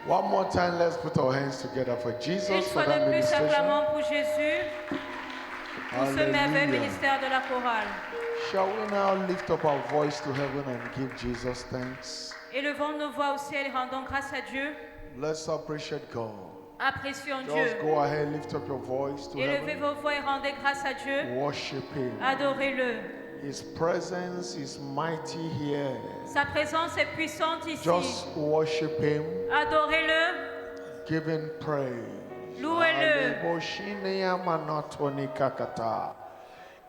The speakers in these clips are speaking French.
One more time, let's put our hands together for Une Jesus for fois that de plus, ministration. acclamons pour Jésus, pour ce merveilleux Hallelujah. ministère de la chorale. Shall we now lift up our voice to heaven and give Jesus thanks? Élevons nos voix au ciel et rendons grâce à Dieu. Let's appreciate God. Apprécions Just Dieu. go ahead, lift up your voice to Élevez heaven. vos voix et rendez grâce à Dieu. Worship Him. Adorez-le. His presence is mighty here. Sa présence est puissante ici. Just worship Him. Adorez-le. Give Him praise. Louez-le. Aleboshineya manatoni kakata.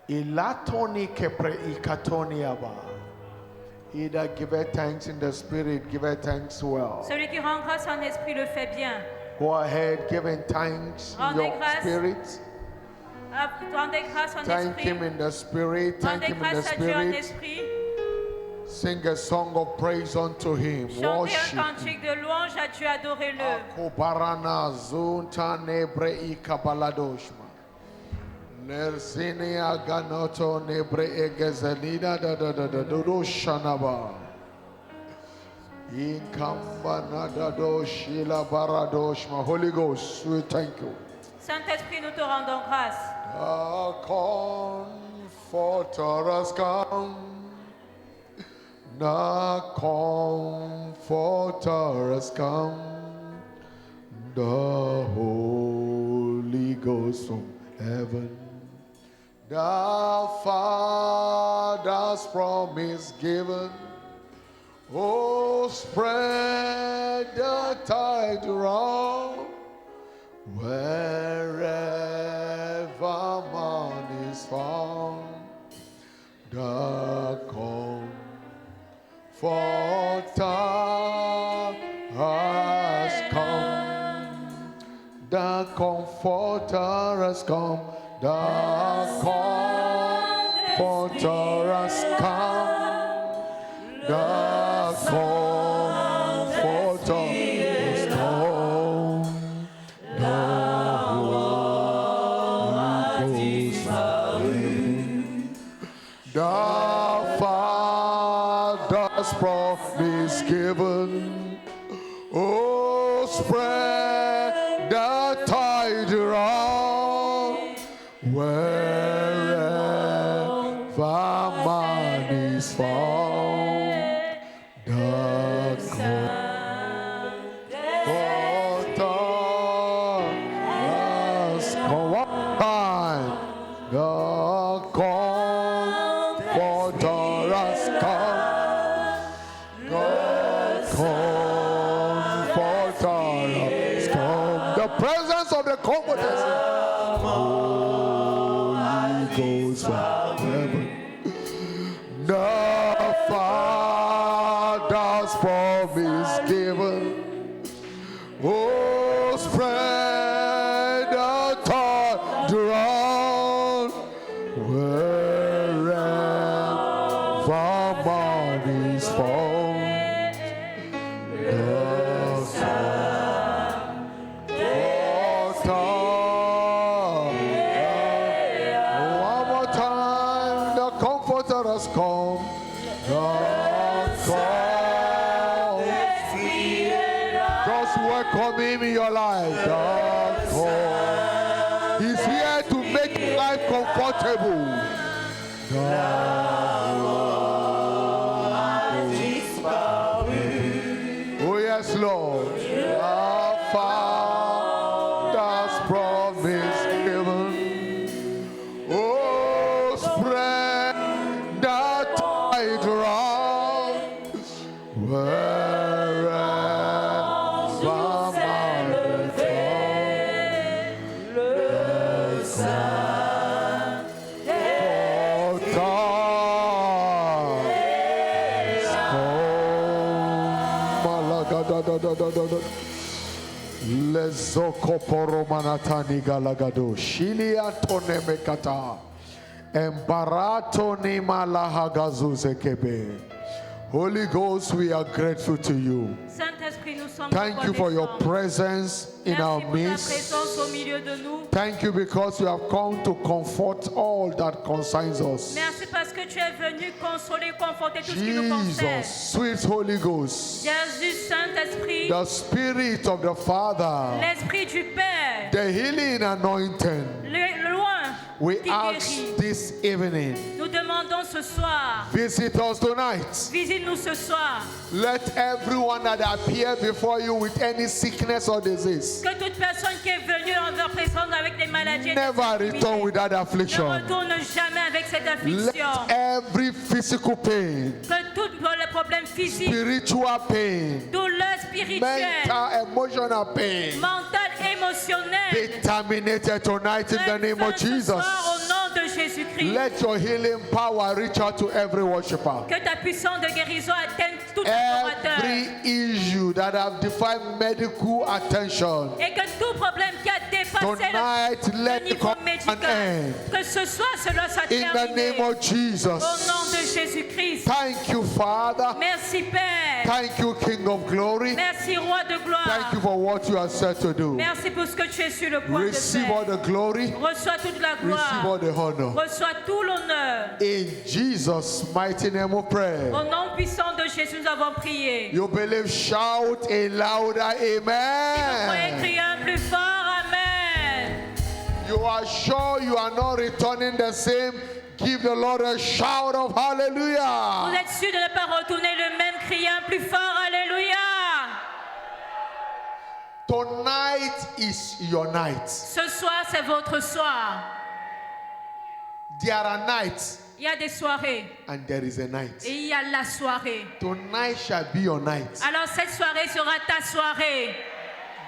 Ilatoni kepre ikatoni aba. He that giveth thanks in the spirit, giveth thanks well. Celui qui rend grâce en esprit le fait bien. Go ahead, giving thanks in Rendez your grâce. spirit. Rendez grâce en Thank esprit. Him in the spirit. Thank Rendez Him in the grâce à Dieu en spirit. esprit. Sing a song of praise unto Him. Chantez un Worship Him. cantique de louange à Dieu. Adorez-le. Kobarana zunta nebre ikabaladoshma. Nersinia ganoto nebre egezelida da do shanaba. Inkambana da do shila baradoshma. Holy Ghost, we thank you. Saint-Esprit, nous te rendons grâce. The Comforter has come. The Comforter has come. The Holy Ghost from heaven. The Father's promise given. Oh, spread the tide around. Wherever man is found, the Comforter has come. The Comforter has come. The Comforter has come. The Comforter has come. The Father's promise given. Oh, spread the tide around. Wherever man is found, the Comforter has come. One time, the Comforter has come. The Comforter has come. The presence of the Comforter. Holy Ghost from heaven. The Father's promise given. Oh, spread the tide around. Wherever man is found, the Comforter. One more time, the Comforter has come. The Just welcome Him in your life. He's here to make life comfortable. Oh yes, Lord. Our Father's promise given. Oh, spread the tide around. Wherever man is found. Lezokoporo manatani galagado shilia tonemekata embarato ni malahagazu zekebe. Holy Ghost, we are grateful to you. Saint-Esprit, Saint-Esprit, nous sommes Thank you for your reconnaissants. presence in Merci our pour ta midst. présence au milieu de nous. Thank you because you have come to comfort all that concerns us. Merci parce que tu es venu consoler, conforter tout ce qui nous concerne. Jesus, sweet Holy Ghost, Jésus, Saint-Esprit, the Spirit of the Father, l'Esprit du Père, the healing anointing, le loin we qui ask guérit. this evening, Nous demandons ce soir, visit us tonight. visite-nous ce soir. Let everyone that appear before you with any sickness or disease Que toute personne qui est venue en leur présence avec des maladies et des never infirmités return with that ne affliction. retourne jamais avec cette Let affliction. every physical pain, Que tous les problèmes physiques, spiritual pain, douleurs spirituelles, mental, emotional pain mentales, émotionnelles, be terminated tonight in the name of ce Jesus. soir au nom de Jésus-Christ. Let your healing power reach out to every worshiper. Que ta puissance de guérison atteigne tout adorateur. Every issue that have defied medical attention, Et que tout problème qui a dépassé tonight le let it niveau come to an médical, end. que ce soir cela soit In the terminé. name of Au Jesus. nom de Jésus-Christ. Thank you, Father. Merci Père. Thank you, King of Glory. Merci Roi de gloire. Thank you for what you are set to do. Merci pour ce que tu es sur le point de Receive faire. all the glory. Reçois toute la Receive all gloire. the honor. Reçois tout l'honneur. In Jesus' mighty name we pray. Au nom puissant de Jésus, nous avons prié. You believe, shout a louder Croyez, amen. criez un plus fort. Amen. You are sure you are not returning the same. Give the Lord a shout of Vous hallelujah. êtes sûr de ne pas retourner le même, criez un plus fort. Alléluia. Tonight is your night. Ce soir, c'est votre soir. There are nights Il y a des soirées and there is a night. et il y a la soirée. Tonight shall be your night. Alors cette soirée sera ta soirée.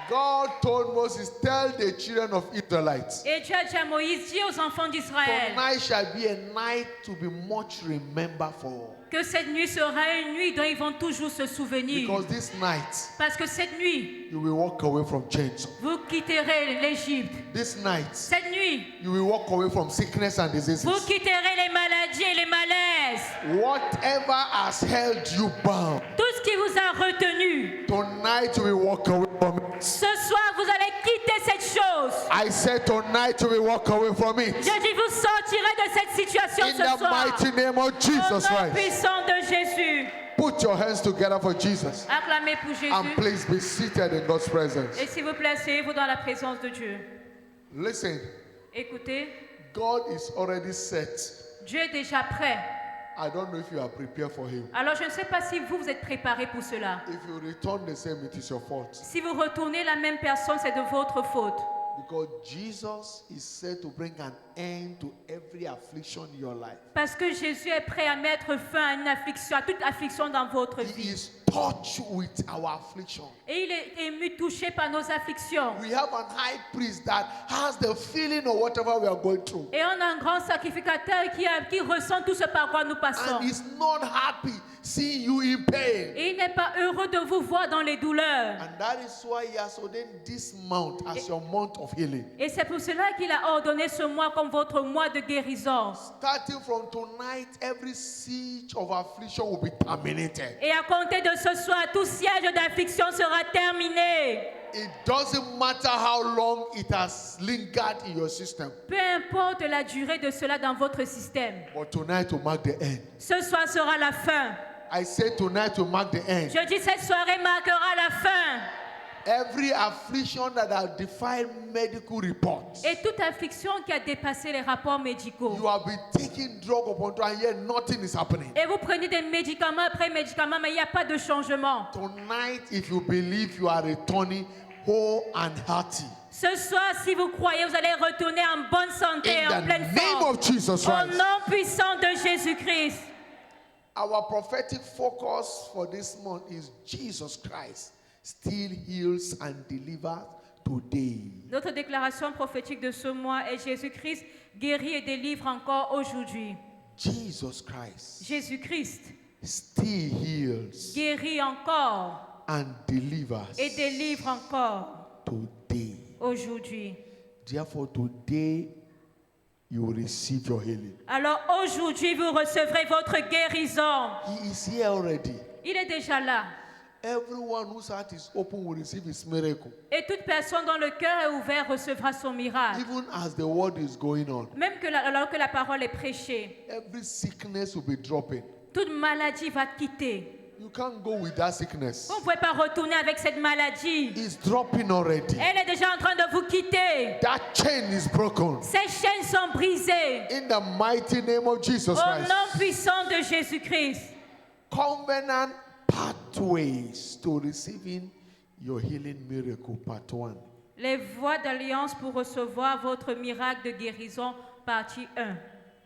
God told Moses, tell the children of Israelites, Et Dieu a dit à Moïse, dis aux enfants d'Israël tonight shall be a night to be much remembered for. que cette nuit sera une nuit dont ils vont toujours se souvenir. Because this night, Parce que cette nuit, you will walk away from chains. vous quitterez l'Égypte. This night, Cette nuit, you will walk away from sickness and diseases. vous quitterez les maladies et les malaises. Whatever has held you bound, Tout ce qui vous a retenu. tonight you will walk away from it. Ce soir, vous allez quitter cette chose. I said tonight you will walk away from it. Je dis, vous sortirez de cette situation In ce the soir. mighty name of Au Jesus nom Christ. puissant de Jésus. Put your hands together for Jesus. Acclamez pour And Jésus. please be seated in God's presence. Et s'il vous plaît, asseyez-vous dans la présence de Dieu. Listen, Écoutez, God is already set. Dieu est déjà prêt. I don't know if you are prepared for Him. Alors je ne sais pas si vous êtes préparés pour cela. If you return the same, it is your fault. Si vous retournez la même personne, c'est de votre faute. Because Jesus is set to bring an end to every affliction in your life. Parce que Jésus est prêt à mettre fin à une affliction, à toute affliction dans votre He vie. is touched with our affliction. Et il est ému, touché par nos afflictions. We have an high priest that has the feeling of whatever we are going through. Et on a un grand sacrificateur qui ressent tout ce par quoi nous passons. And is not happy seeing you in pain. Et il n'est pas heureux de vous voir dans les douleurs. And that is why He has ordained this month as your month of healing. Et c'est pour cela qu'il a ordonné ce mois comme votre mois de guérison. Starting from tonight, every siege of affliction will be terminated. Et à compter de ce soir, tout siège d'affliction sera terminé. It doesn't matter how long it has lingered in your system. Peu importe la durée de cela dans votre système. But tonight will mark the end. Ce soir sera la fin. I say tonight will mark the end. Je dis cette soirée marquera la fin. Every affliction that has defied medical reports. Et toute affliction qui a dépassé les rapports médicaux. You have been taking drug upon drug and yet nothing is happening. Et vous prenez des médicaments après médicaments, mais il n'y a pas de changement. Tonight, if you believe, you are returning whole and hearty. Ce soir, si vous croyez, vous allez retourner en bonne santé, In en the pleine name forme. of Jesus Au Christ. nom puissant de Jésus-Christ. Our prophetic focus for this month is Jesus Christ still heals and delivers today. Notre déclaration prophétique de ce mois est Jésus-Christ guérit et délivre encore aujourd'hui. Jesus Christ Jésus-Christ still heals guérit encore and delivers et délivre encore today. aujourd'hui. Therefore, today you will receive your healing. Alors aujourd'hui, vous recevrez votre guérison. He is here already. Il est déjà là. Everyone whose heart is open will receive his miracle. Et toute personne dont le cœur est ouvert recevra son miracle. Even as the word is going on, Même alors que la parole est prêchée, every sickness will be dropping. toute maladie va te quitter. You can't go with that sickness. Vous ne pouvez pas retourner avec cette maladie. It's dropping already. Elle est déjà en train de vous quitter. That chain is broken. Ces chaînes sont brisées. In the mighty name of Jesus Au Christ. nom puissant de Jésus-Christ. Covenant pathways to receiving your healing miracle, part 1. Les voies d'alliance pour recevoir votre miracle de guérison, partie 1.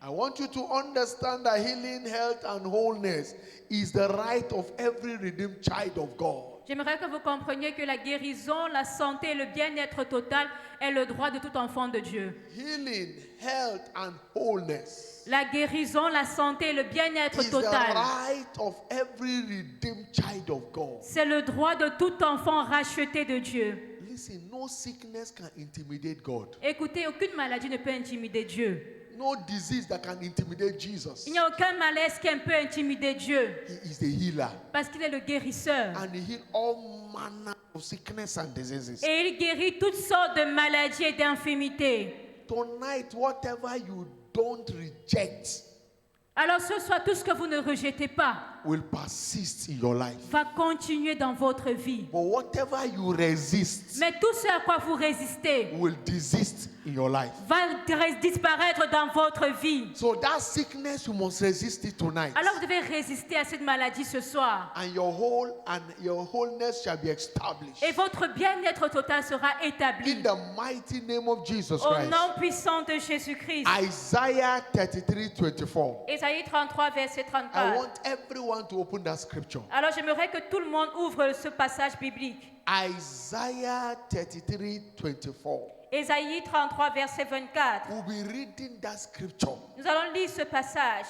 I want you to understand that healing, health, and wholeness is the right of every redeemed child of God. J'aimerais que vous compreniez que la guérison, la santé et le bien-être total est le droit de tout enfant de Dieu. Healing, health, and wholeness La guérison, la santé et le bien-être is the total, right of every redeemed child of God. c'est le droit de tout enfant racheté de Dieu. Listen, no sickness can intimidate God. Écoutez, aucune maladie ne peut intimider Dieu. No disease that can intimidate Jesus. Il n'y a aucun malaise qui peut intimider Dieu He is the healer. parce qu'il est le guérisseur. And he heals all manner of sickness and diseases. Et il guérit toutes sortes de maladies et d'infirmités. Tonight, whatever you don't reject Alors ce soir, tout ce que vous ne rejetez pas will persist in your life. va continuer dans votre vie. But whatever you resist Mais tout ce à quoi vous résistez will desist in your life. va disparaître dans votre vie. So that sickness, you must resist it tonight. Alors vous devez résister à cette maladie ce soir. And your wholeness shall be established. Et votre bien-être total sera établi. In the mighty name of Jesus Au Christ. nom puissant de Jésus-Christ. Isaiah 33:24. Ésaïe 33, verset I 34. want everyone to open that scripture. Alors j'aimerais que tout le monde ouvre ce passage biblique. Isaiah 33:24. Ésaïe 33, verset 24. We'll be reading that scripture. Nous allons lire ce passage.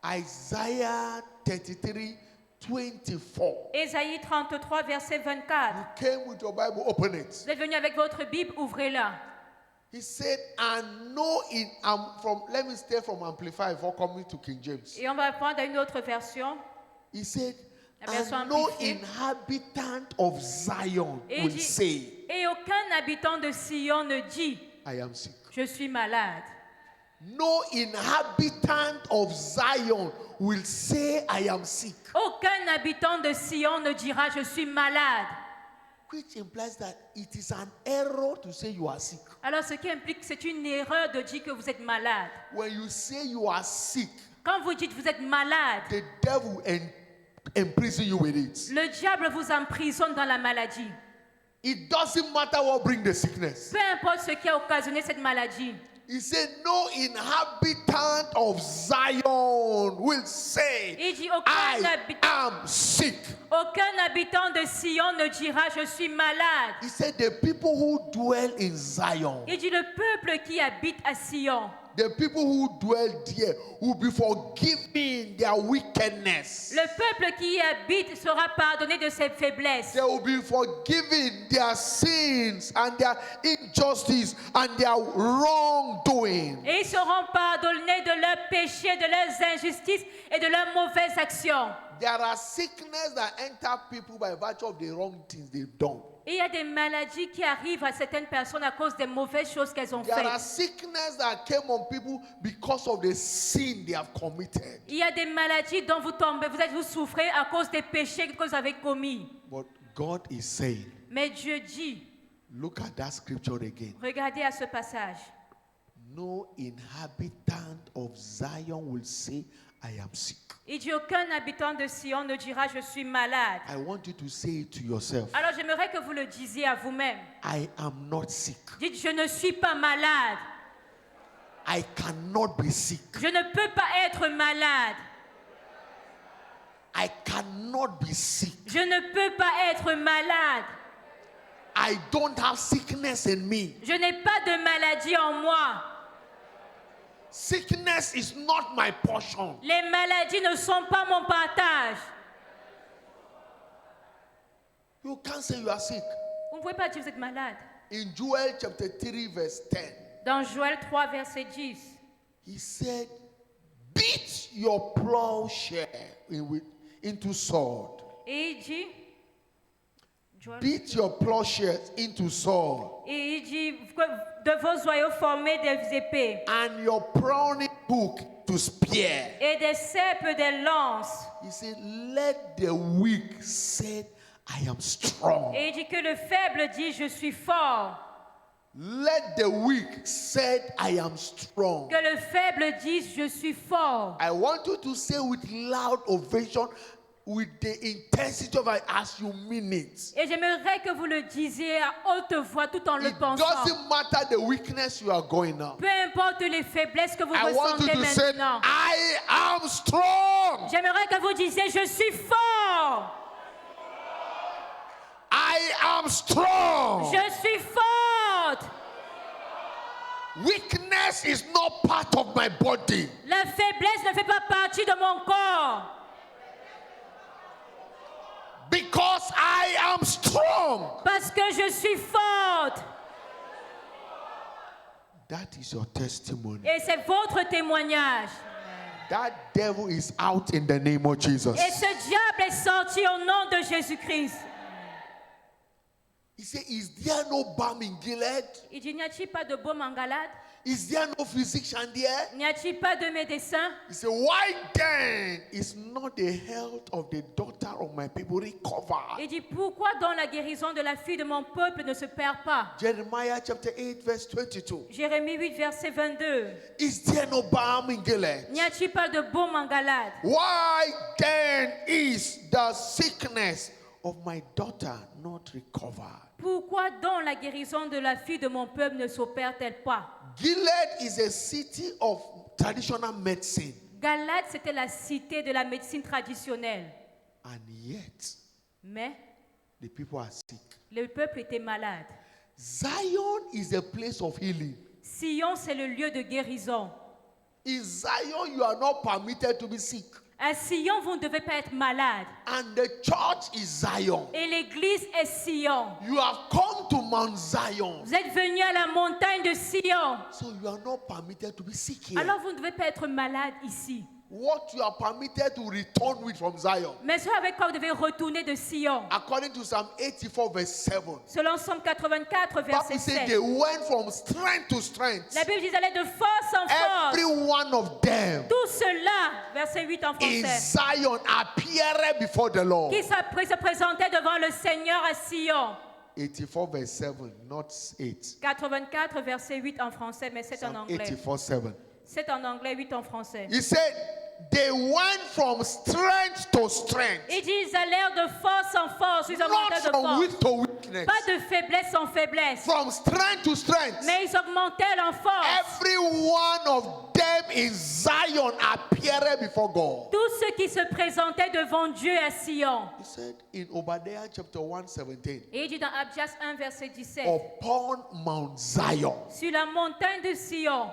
Isaiah 33:24. Ésaïe 33, verset 24. You came with your Bible, open it. Vous êtes venu avec votre Bible, ouvrez-la. He said, and know in let me stay from Amplify before coming to King James. Et on va prendre une autre version. He said, La version and no amplifiée. inhabitant of Zion Et il will dit, say, et aucun habitant de Sion ne dit, I am sick. je suis malade. No inhabitant of Zion will say, I am sick. Aucun habitant de Sion ne dira, je suis malade. Which implies that it is an error to say you are sick. Alors ce qui implique que c'est une erreur de dire que vous êtes malade. When you say you are sick, Quand vous dites vous êtes malade, the devil imprison you with it. le diable vous emprisonne dans la maladie. It doesn't matter what brings the sickness. Peu importe ce qui a occasionné cette maladie. He said, no inhabitant of Zion will say, Il dit I am sick. aucun habitant de Sion ne dira je suis malade. He said, the people who dwell in Zion, Il dit le peuple qui habite à Sion, the people who dwell there will be forgiven their wickedness. le peuple qui y habite sera pardonné de ses faiblesses. They will be forgiven their sins and their injustice and their wrongdoing. Et ils seront pardonnés de leurs péchés, de leurs injustices et de leurs mauvaises actions. There are sickness that enter people by virtue of the wrong things they've done. Et il y a des maladies qui arrivent à certaines personnes à cause des mauvaises choses qu'elles ont There are faites. sickness that came on people because of the sin they have committed. Il y a des maladies dont vous tombez, vous souffrez à cause des péchés que vous avez commis. But God is saying, Mais Dieu dit, look at that scripture again. regardez à ce passage. No inhabitant of Zion will say, I am sick. Il dit aucun habitant de Sion ne dira je suis malade. I want you to say it to yourself. Alors j'aimerais que vous le disiez à vous-même. I am not sick. Dites je ne suis pas malade. I cannot be sick. Je ne peux pas être malade. I cannot be sick. Je ne peux pas être malade. I don't have sickness in me. Je n'ai pas de maladie en moi. Sickness is not my portion. Les maladies ne sont pas mon partage. You can't say you are sick. Vous ne pouvez pas dire que vous êtes malade. In Joel chapter 3 verse 10, Dans Joël 3, verset 10, he said, beat your plowshare into sword et il dit, beat your plowshares into sword, Et il dit que de vos joyaux formés des épées and your pruning hook to spear. et des cèpes des lances. He said, let the weak say, I am strong. Et il dit que le faible dit je suis fort. Let the weak say, I am strong. Que le faible dise je suis fort. I want you to say with loud ovation, with the intensity of it as you mean it. Et j'aimerais que vous le disiez à haute voix tout en le It pensant. doesn't matter the weakness you are going now. Peu importe les faiblesses que vous I want you ressentez to say, maintenant. I am strong. J'aimerais que vous disiez je suis fort. I am strong. Je suis forte. Weakness is not part of my body. La faiblesse ne fait pas partie de mon corps. Because I am strong. Parce que je suis forte. That is your testimony. Et c'est votre témoignage. That devil is out in the name of Jesus. Et ce diable est sorti au nom de Jésus-Christ. He said, is there no balm in Gilead? Il dit, n'y a-t-il pas de baume en Galade? Is there no physician there? N'y a-t-il pas de médecin? He said, why then is not the health of the daughter of my people recovered? Il dit, pourquoi donc la guérison de la fille de mon peuple ne se perd pas? Jeremiah chapter 8 verse 22. Jérémie 8, verset 22. Is there no balm in Gilead? N'y a-t-il pas de baume en Galade? Why then is the sickness of my daughter not recovered? Pourquoi donc la guérison de la fille de mon peuple ne s'opère-t-elle pas? Gilead is a city of traditional medicine. Galade, c'était la cité de la médecine traditionnelle. And yet, Mais the people are sick. le peuple était malade. Zion is a place of healing. Sion, c'est le lieu de guérison. In Zion, you are not permitted to be sick. À Sion, vous ne devez pas être malade. And the church is Zion. Et l'église est Sion. You have come to Mount Zion. Vous êtes venus à la montagne de Sion. So you are not permitted to be sick here. Alors vous ne devez pas être malade ici. What you are permitted to return with from Zion. Mais ce avec quoi vous devez retourner de Sion. According to Psalm 84 verse 7. Selon Psaume 84, verset Bible said 7. they went from strength to strength. La Bible dit qu'ils allaient de force en force. Every one of them Tout cela, verset 8 en in français, Zion appeared before the Lord. qui se présentait devant le Seigneur à Sion. 84 verse 7, not 8. 84, verset 8 en français, mais c'est en Psalm anglais. 84 7. C'est en anglais, 8 en français. He said they went from strength to strength. Il dit ils allèrent de force en force, ils Not augmentaient de from force. weak to weakness. Pas de faiblesse en faiblesse, From strength to strength. mais ils augmentaient en force. Every one of them in Zion appeared before God. Tous ceux qui se présentaient devant Dieu à Sion. He said in Obadiah chapter 1 17. Et il dit dans Abdias 1, verset 17, Upon Mount Zion sur la montagne de Sion,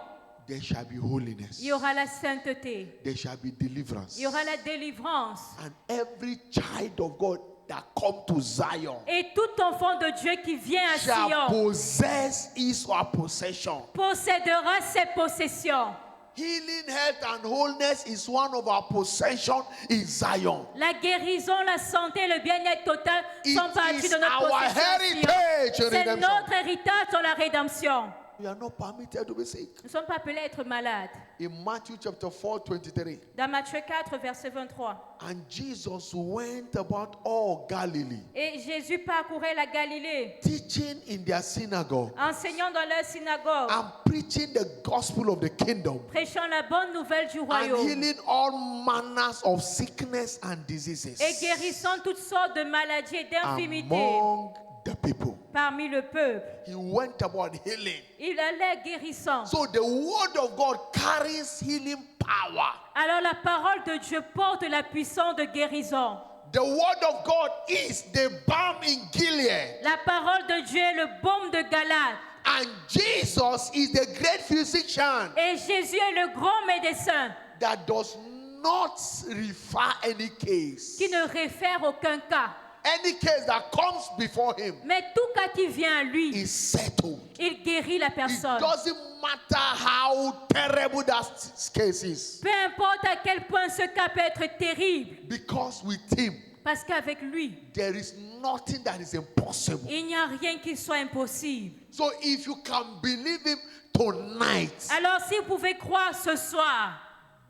there shall be holiness. il y aura la sainteté, There shall be deliverance. il y aura la délivrance. And every child of God that come to Zion Et tout enfant de Dieu qui vient à shall Sion possess his or her possession. possédera ses possessions. Healing, health, and wholeness is one of our possessions in Zion. La guérison, la santé, le bien-être total It sont partie is de notre our possession. à Sion. heritage in C'est redemption. notre héritage dans la rédemption. We are not permitted to be sick. Nous ne sommes pas appelés à être malades. In Matthew chapter 4, 23. Dans Matthieu 4, verset 23. And Jesus went about all Galilee, Et Jésus parcourait la Galilée, teaching in their synagogue enseignant dans leur synagogue, and preaching the gospel of the kingdom prêchant la bonne nouvelle du and royaume healing all manners of sickness and diseases et guérissant toutes sortes de maladies et d'infirmités among the people. parmi le peuple. He went about healing. Il allait guérissant. So the word of God carries healing power. Alors la parole de Dieu porte la puissance de guérison. The word of God is the balm in Gilead. La parole de Dieu est le baume de Galade. And Jesus is the great physician Et Jésus est le grand médecin that does not refer any case. qui ne réfère aucun cas. Any case that comes before him Mais tout cas qui vient à lui, is settled. il guérit la It personne. doesn't matter how terrible that case is. Peu importe à quel point ce cas peut être terrible. Because with him, Parce qu'avec lui, there is nothing that is impossible. il n'y a rien qui soit impossible. So if you can believe him tonight, Alors si vous pouvez croire ce soir,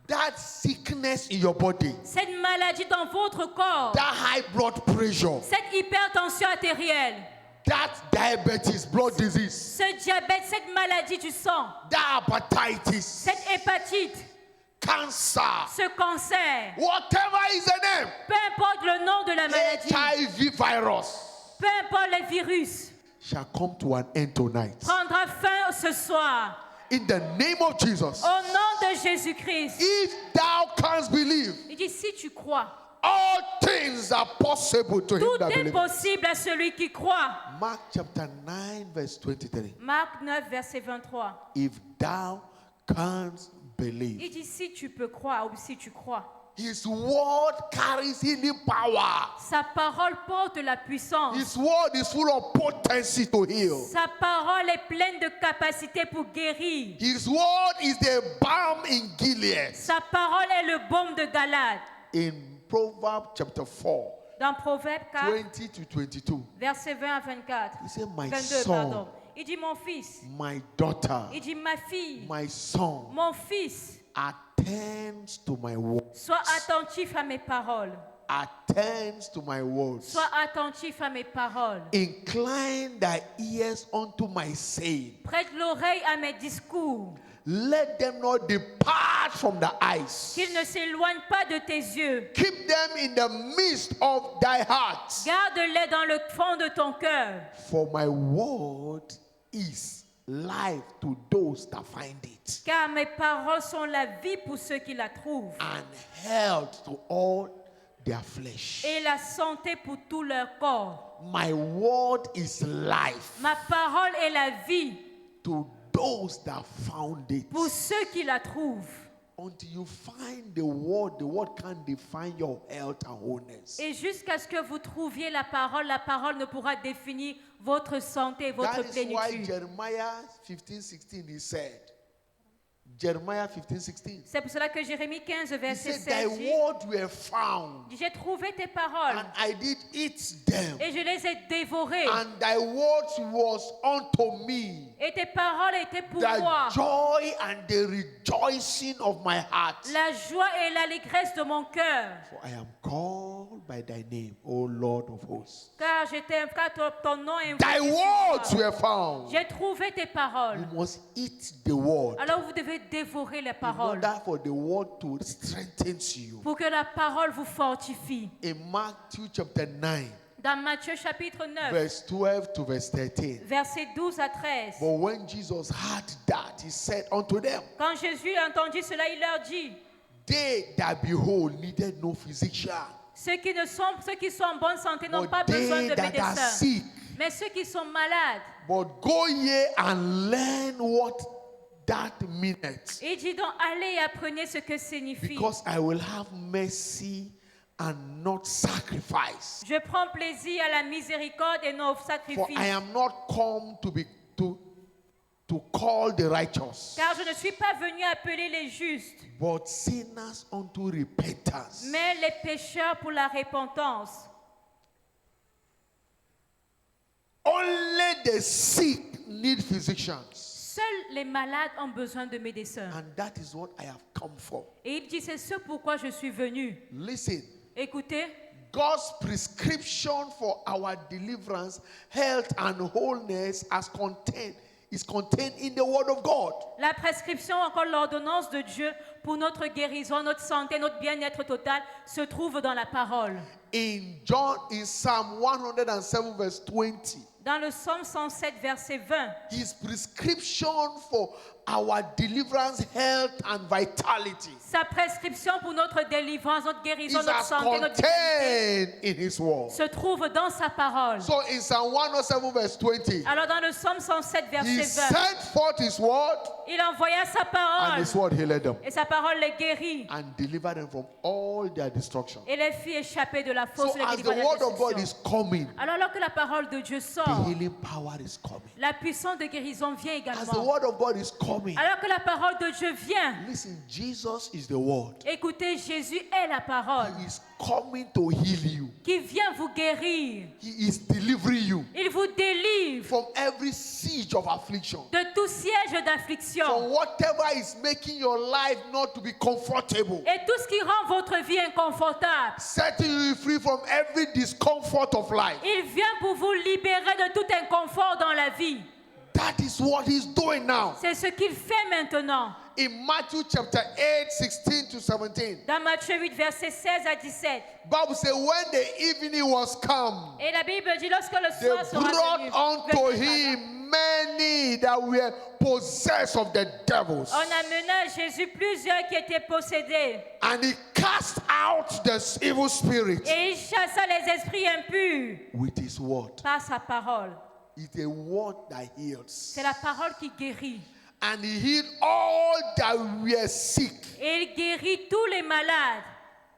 that sickness in your body, cette maladie dans votre corps, that high blood pressure, cette hypertension artérielle, that diabetes, blood disease, ce diabète, cette maladie du sang, that hepatitis, cette hépatite, cancer, ce cancer, whatever is the name, peu importe le nom de la maladie, HIV virus, peu importe les virus, shall come to an end tonight. prendra fin ce soir. In the name of Jesus. Au nom de Jésus-Christ. If thou canst believe, Il dit, si tu crois, all things are possible to him tout that est believes. possible à celui qui croit. Mark chapter 9 verse 23. Marc 9, verset 23. If thou canst believe. Il dit, si tu peux croire ou si tu crois. His word carries healing power. Sa parole porte la puissance. His word is full of potency to heal. Sa parole est pleine de capacité pour guérir. His word is the balm in Gilead. Sa parole est le baume de Galade. In Proverbs chapter 4, Dans Proverbe 4, 20 to 22, verset 20 à 24. he said, My 22, son, pardon. Il dit, mon fils. my daughter, Il dit, ma fille. my son, Mon fils. attends to my word. Sois attentif à mes paroles. Attend to my words. Sois attentif à mes paroles. Incline thy ears unto my saying. Prête l'oreille à mes discours. Let them not depart from the eyes. Qu'ils ne s'éloignent pas de tes yeux. Keep them in the midst of thy heart. Garde-les dans le fond de ton cœur. For my word is life to those that find it, Car mes paroles sont la vie pour ceux qui la trouvent. and health to all their flesh. Et la santé pour tout leur corps. My word is life Ma parole est la vie to those that found it. pour ceux qui la trouvent. Until you find the word can't define your health and wholeness. Et jusqu'à ce que vous trouviez la parole ne pourra définir votre santé, votre That is why plénitude. Jeremiah 15:16 he said. Jeremiah 15:16. C'est pour cela que Jérémie 15, He verset said, Thy 16 dit, word were found, j'ai trouvé tes paroles and I did eat them, et je les ai dévorées. and thy words was unto me Et tes paroles étaient pour moi the joy and the rejoicing of my heart. la joie et l'allégresse de mon cœur. For I am called by thy name, O Lord of hosts. Car ton nom est Thy invoqué sur words moi. were found. J'ai trouvé tes paroles. You must eat the word Alors vous devez dévorer les in paroles order for the word to strengthen you. pour que la parole vous fortifie. In Matthew chapter 9, Dans Matthieu chapitre 9, verse 12 to verse 13. versets 12 à 13. But when Jesus heard that, he said unto them, Quand Jésus entendit cela, il leur dit, They that be whole needed no physician, ceux qui sont en bonne santé n'ont but pas besoin they de that are médecins. sick. Mais ceux qui sont malades, But go ye and learn what that meaneth, il dit donc, allez et apprenez ce que signifie. because I will have mercy and not sacrifice. Je prends plaisir à la miséricorde et non au For sacrifice. I am not come to call the righteous, Car je ne suis pas venu appeler les justes, but sinners unto repentance. mais les pécheurs pour la repentance. Only the sick need physicians. Seuls les malades ont besoin de médecins. And that is what I have come for. Et il dit, c'est ce pourquoi je suis venu. Listen, Écoutez, God's prescription for our deliverance, health, and wholeness is contained in the Word of God. la prescription, encore l'ordonnance de Dieu pour notre guérison, notre santé, notre bien-être total se trouve dans la parole. In Psalm 107 verse 20, Dans le psaume 107, verset 20, His prescription for our deliverance, health, and vitality sa prescription pour notre délivrance, notre guérison, is notre as santé, notre vitalité contained in His Word. se trouve dans sa parole. So in Psalm 107 verse 20, Alors dans le psaume 107, He verset 20, sent forth His Word, il envoya sa and parole His Word healed them et sa parole les guérit and delivered them from all their destruction. et les fit échapper de la So fausse et les as the délivrer de la Word of God destruction. is coming, Alors que la parole de Dieu the sort, healing power is coming. la puissance de guérison vient As the également. Word of God is coming, Alors que la parole de Dieu vient, listen, Jesus is the Word. écoutez, Jésus est la parole. He is coming to heal you. qui vient vous guérir. He is delivering you Il vous délivre from every siege of affliction. de tout siège From d'affliction. whatever is making your life not to be comfortable. Et tout ce qui rend votre vie inconfortable. Setting you free from every discomfort of life. Il vient pour vous libérer de tout inconfort dans la vie. That is what he's doing now. C'est ce qu'il fait maintenant. In Matthew chapter 8, 16 to 17. Dans Matthieu 8, versets 16 à 17. Bible says when the evening was come, Et la Bible dit lorsque le they soir sera brought venu. unto Verset 16. him many that were possessed of the devils. On amena à Jésus plusieurs qui étaient possédés. And he cast out the evil spirit Et il chassa les esprits impurs with his word. par sa parole. It's a word that heals. C'est la parole qui guérit. And he healed all that were sick. Et il guérit tous les malades.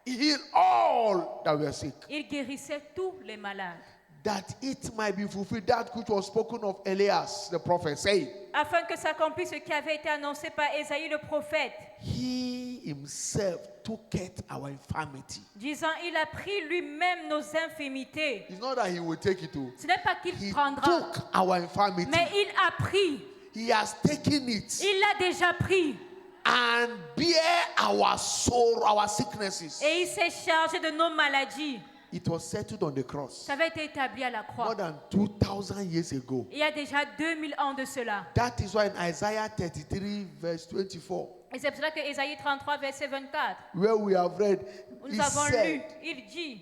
He healed all that were sick. Il guérissait tous les malades. That it might be fulfilled, that which was spoken of Elias, the prophet, saying, Afin que s'accomplisse ce qui avait été annoncé par Ésaïe le prophète, he himself took it our infirmity. disant, il a pris lui-même nos infirmités. It's not that he will take it to. Ce n'est pas qu'il He prendra, took our infirmity. mais il a pris. He has taken it Il l'a déjà pris. and bear our sorrow, our sicknesses. Et il s'est chargé de nos maladies. It was settled on the cross Ça avait été établi à la croix. more than 2,000 years ago. Il y a déjà 2000 ans de cela. That is why in Isaiah 33 verse 24, Et c'est pour cela que Ésaïe 33, verset 24, where we have read, nous he avons lu, said, il dit,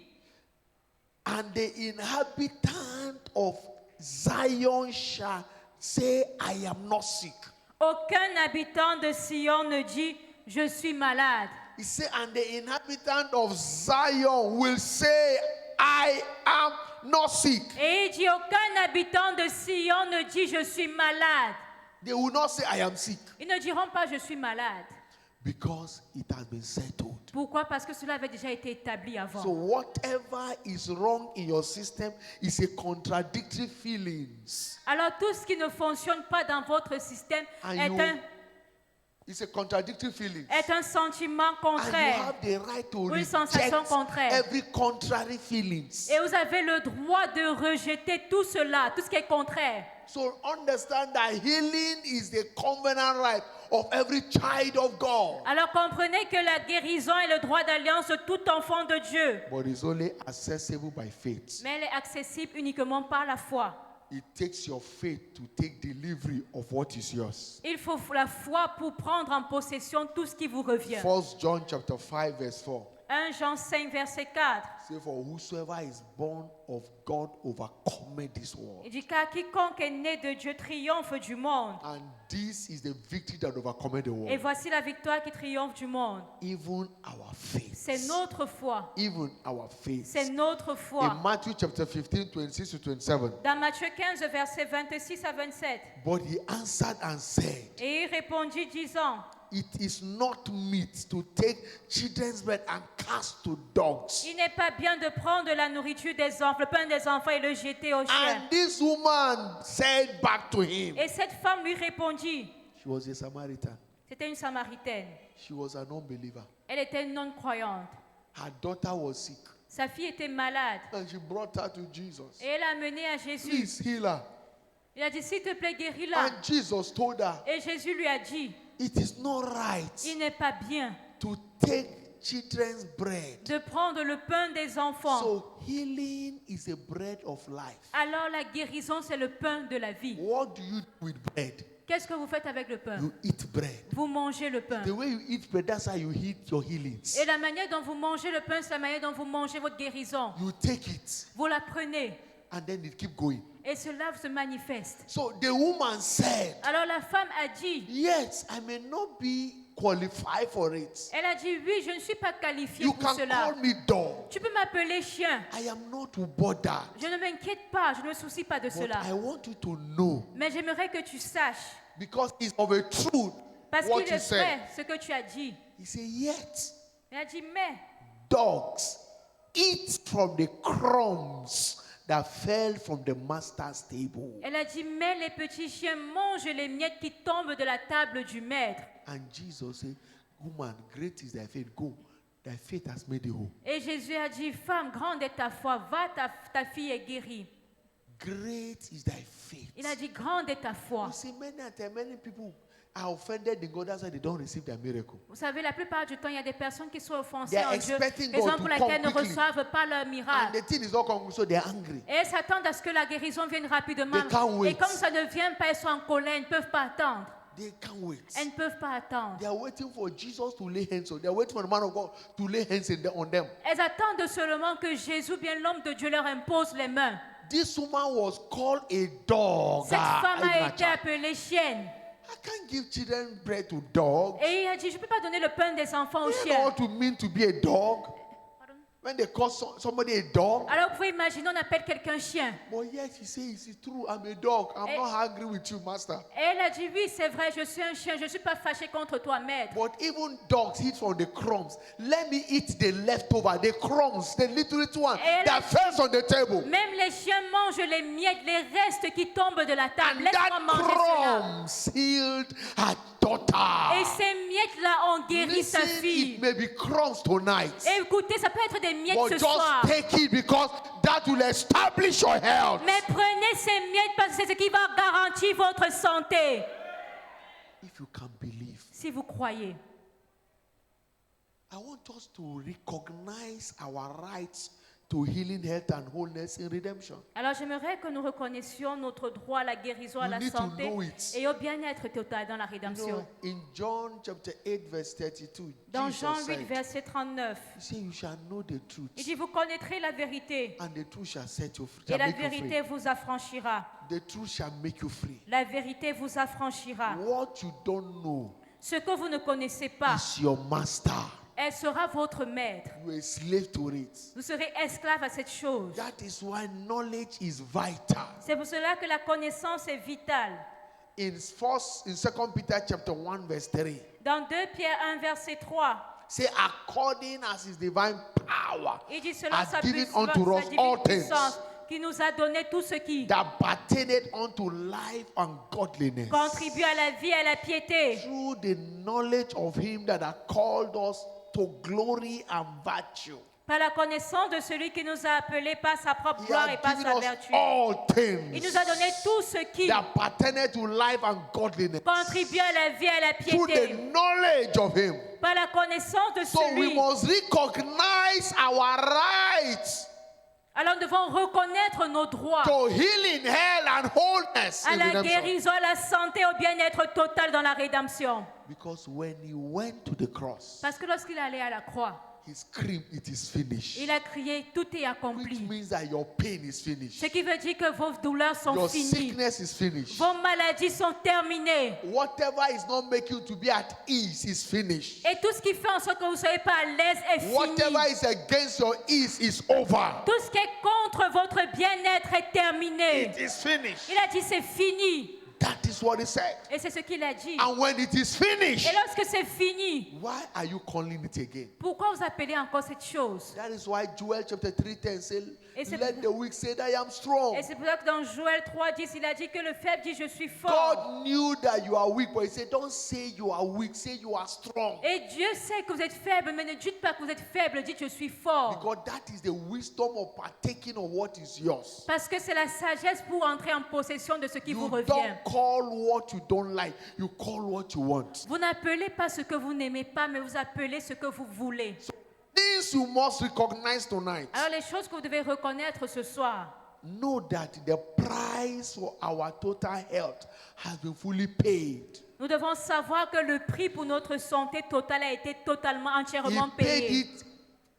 and the inhabitant of Zion shall say, I am not sick. aucun habitant de Sion ne dit, je suis malade. He said, and the inhabitant of Zion will say, I am not sick. Et il dit, aucun habitant de Sion ne dit, je suis malade. They will not say, I am sick, Ils ne diront pas, je suis malade. because it has been settled. Pourquoi? Parce que cela avait déjà été établi avant. So whatever is wrong in your system is a contradictory feelings. Alors tout ce qui ne fonctionne pas dans votre système And it's a contradictory feeling. est un sentiment And you contraire. have the right to Une reject sensation contraire. every contrary feelings. Et vous avez le droit de rejeter tout cela, tout ce qui est contraire. So understand that healing is the covenant right of every child of God. Alors comprenez que la guérison est le droit d'alliance de tout enfant de Dieu. But it's only accessible by faith. Mais elle est accessible uniquement par la foi. It takes your faith to take delivery of what is yours. Il faut la foi pour prendre en possession tout ce qui vous revient. 1 John chapter 5 verse 4. 1 Jean 5, verset 4. Say, for whosoever is born of God overcometh this world. Il dit car quiconque est né de Dieu triomphe du monde. And this is the victory that overcometh the Et world. voici la victoire qui triomphe du monde. Even our faith. C'est notre foi. Even our faith. C'est notre In foi. Matthew chapter 15, 26 to 27. Dans Matthieu 15, verset 26 à 27. But he answered and said, Et il répondit disant, it is not meet to take children's bread and cast to dogs. il n'est pas bien de prendre de la nourriture des enfants, le pain des enfants et le jeter aux chiens. And this woman said back to him, Et cette femme lui répondit, she was a Samaritan. c'était une Samaritaine. She was an unbeliever. Elle était non-croyante. Her daughter was sick. Sa fille était malade. And she brought her to Jesus. Et elle l'a amenée à Jésus. Please heal her. Il a dit, s'il te plaît, guéris-la. And Jesus told her, Et Jésus lui a dit, it is not right il n'est pas bien to take children's bread. de prendre le pain des enfants. So healing is a bread of life. Alors la guérison, c'est le pain de la vie. What do you do with bread? Qu'est-ce que vous faites avec le pain? You eat bread. Vous mangez le pain. The way you eat bread, that's how you eat your healings. Et la manière dont vous mangez le pain, c'est la manière dont vous mangez votre guérison. You take it Vous la prenez and then it keep going. et cela se manifeste. So the woman said, Alors la femme a dit, yes, I may not be qualified for it. elle a dit, oui, je ne suis pas qualifiée You pour can cela. call me dog. Tu peux m'appeler chien. I am not bothered. Je ne m'inquiète pas, je ne me soucie pas de But cela. I want you to know, Mais j'aimerais que tu saches, because it's of a truth, parce what qu'il you est said. vrai ce que tu as dit. He said, yet Elle a dit, mais dogs eat from the crumbs that fell from the master's table. elle a dit, mais les petits chiens mangent les miettes qui tombent de la table du maître. And Jesus said, woman, great is thy faith. Go thy faith has made thee whole. Et Jésus a dit, femme, grande est ta foi, va, ta fille est guérie. Great is thy faith. Il a dit, grande est ta foi. You see, many people are offended in God, that's why they don't receive their miracle. Vous savez, la plupart du temps, il y a des personnes qui sont offensées They are en Dieu, expecting raison God pour to laquelle elles ne come quickly. reçoivent pas leur And miracle. the thing is not coming, so they are angry. Et elles s'attendent à ce que la guérison vienne rapidement. They can't wait. Et comme ça ne vient pas, elles sont en colère, elles ne peuvent pas attendre. They can't wait. Elles ne peuvent pas attendre. They are waiting for Jesus to lay hands on. They are waiting for the man of God to lay hands on them. Elles attendent seulement que Jésus, bien l'homme de Dieu, leur impose les mains. This woman was called a dog. Cette femme a Even a été child. appelée chienne. I can't give children bread to dogs. Et il a dit, je ne peux pas donner le pain des enfants aux You know chiens. what it means to be a dog? When they call somebody a dog. Alors vous pouvez imaginer, on appelle quelqu'un chien. But yet he says, it's true, I'm a dog. I'm not angry with you, master. Et elle a dit, oui, c'est vrai, je suis un chien, je ne suis pas fâché contre toi, maître. But even dogs eat from the crumbs. Let me eat the leftover, the crumbs, the little one that falls on the table. Même les chiens mangent les miettes, les restes qui tombent de la table. And Laisse-moi that manger cela. crumbs healed her daughter. Et ces miettes-là ont guéri sa Listen, it fille. may be crumbs tonight. Et écoutez, ça peut être des miettes But ce just soir. take it because that will establish your health. Mais prenez ces miettes parce que c'est ce qui va garantir votre santé. If you can believe. Si vous croyez. I want us to recognize our rights to healing, health, and wholeness in redemption. Alors j'aimerais que nous reconnaissions notre droit à la guérison, à You la need to santé know it. et au bien-être total dans la You rédemption. know, in John chapter 8, verse 32, Dans Jesus Jean 8, said, verset 39, he said, you shall know the truth, il dit, vous connaîtrez la vérité and the truth shall set you free. et Shall la make you vérité free. vous affranchira. The truth shall make you free. La vérité vous affranchira. What you don't know Ce que vous ne connaissez pas, is your master. elle sera votre maître. You are a slave to it. Vous serez esclave à cette chose. That is why knowledge is vital. C'est pour cela que la connaissance est vitale. In 2 Peter chapter 1, verse 3, Dans 2 Pierre 1, verset 3, say, according as his divine power il dit selon has sa given puissance, unto us sa divine all things puissance, qui nous a donné tout ce qui that pertaineth unto life and godliness, contribue à la vie et à la piété, through the knowledge of him that hath called us to glory and virtue. par la connaissance de celui qui nous a appelés par sa propre He gloire et hath par given sa us vertu. all Il things nous a donné tout ce qui that pertaineth to life and godliness, contribue à la vie et à la through the piété, knowledge of him. par la connaissance de So we celui. must recognize our rights Alors nous devons reconnaître nos droits to healing, health, and wholeness à in la redemption. guérison, à la santé, au bien-être total dans la rédemption. Because when he went to the cross, Parce que lorsqu'il allait à la croix, he screamed, "It is finished." il a crié, tout est Which accompli. means that your pain is finished. Ce qui veut dire que vos douleurs sont Your finies. sickness is finished. Vos maladies sont terminées. Whatever is not making you to be at ease is finished. Et tout ce qui fait en sorte que vous ne soyez pas à l'aise est Whatever fini. is against your ease is over. Tout ce qui est contre votre bien-être est terminé. It is finished. Il a dit c'est fini. That is what he said. Et c'est ce qu'il a dit. And when it is finished, Et lorsque c'est fini, why are you calling it again? pourquoi vous appelez encore cette chose? That is why Joel chapter 3:10 says, Et c'est "Let the weak say that I am strong." Et c'est pour ça que dans Joël 3:10, il a dit que le faible dit je suis fort. God knew that you are weak, but he said, "Don't say you are weak, say you are strong." Et Dieu sait que vous êtes faible, mais ne dites pas que vous êtes faible, dites je suis fort. Because that is the wisdom of partaking of what is yours. Parce que c'est la sagesse pour entrer en possession de ce qui vous You revient. don't call what you don't like, you call what you want. Vous n'appelez pas ce que vous n'aimez pas, mais vous appelez ce que vous voulez. Things you must recognize tonight. Alors les choses que vous devez reconnaître ce soir, Know that the price for our total health has been fully paid. nous devons savoir que le prix pour notre santé totale a été totalement, He entièrement paid payé. it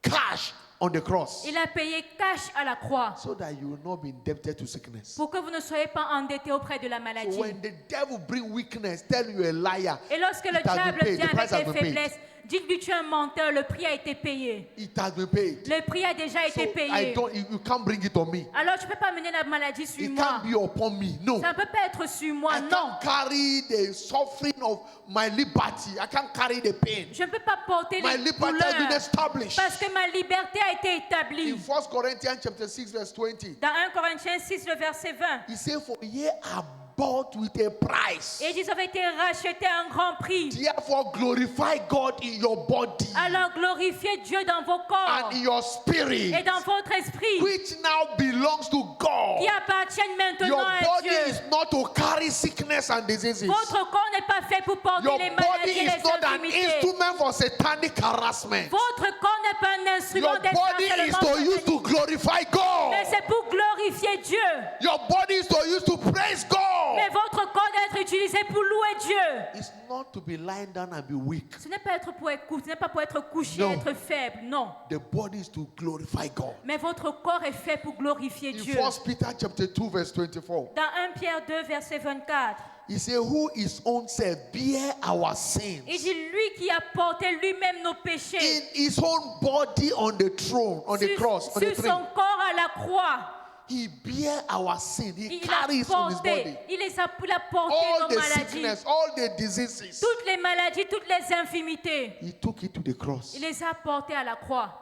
cash on the cross Il a payé cash à la croix so that you will not be indebted to sickness. pour que vous ne soyez pas endetté auprès de la So maladie. when the devil bring weakness, tell you a liar, Et lorsque le it has been diable paid. vient The price has avec been des paid. faiblesses, dites-lui tu es un menteur, le prix a été payé. It has been paid. Le prix a déjà So été I payé. don't. You can't bring it on me. Alors tu ne peux pas mener la maladie sur It moi. can't be upon me. No. Ça ne peut pas être sur moi, I non. can't carry the suffering of my liberty. I can't carry the pain. Je ne peux pas porter My les liberty has been douleurs established. parce que ma liberté a été établie. In 1 Corinthians chapter 6 verse 20, Dans 1 Corinthiens 6, le verset 20, he said, "For ye are bought with a price. et ils avaient été rachetés à un grand prix. Therefore glorify God in in your body Alors glorifiez Dieu dans vos corps and in your spirit, et dans votre esprit which now belongs to God. qui appartiennent maintenant Your à body Dieu. is not to carry sickness and diseases. Votre corps n'est pas fait pour porter Your les body maladies et is les not an infirmités. instrument for satanic harassment. Votre corps n'est pas un instrument Your body is to use to glorify God. mais c'est pour glorifier Dieu. Your body is to use to praise Mais God. votre corps doit être utilisé pour louer Dieu. It's not to be lying down and be weak. Ce n'est pas être pour écouter, ce n'est pas pour être couché, No. être faible, non. The body is to glorify God. Mais votre corps est fait pour glorifier In Dieu. 1 Peter chapter 2 verse 24, Dans 1 Pierre 2, verset 24, he said, who his own self bear our sins il dit lui qui a porté lui-même nos péchés in his own body on the throne, on the cross, on the sur tree. son corps à la croix. He bear our sin. He Il a carries on his body. porté, il a porté All nos the maladies, sickness, all the diseases. toutes les maladies, toutes les infirmités. He took it to the cross. Il les a portées à la croix,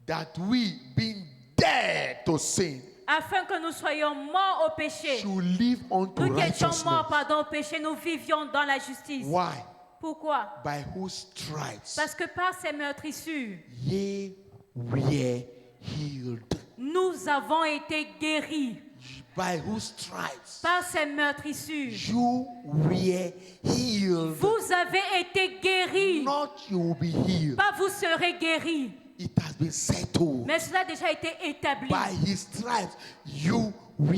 That we, being dead to sin, afin que nous soyons morts au péché. should live unto Nous qui étions morts, righteousness. au péché, nous vivions dans la justice. Why? Pourquoi? By whose stripes Parce que par ces meurtrissures, ye were healed. nous avons été guéris. By whose stripes Par ces meurtrissures, you were healed. vous avez été guéris. Not you will be healed. Pas vous serez guéris. It has been settled. Mais cela a déjà été établi. By his stripes you were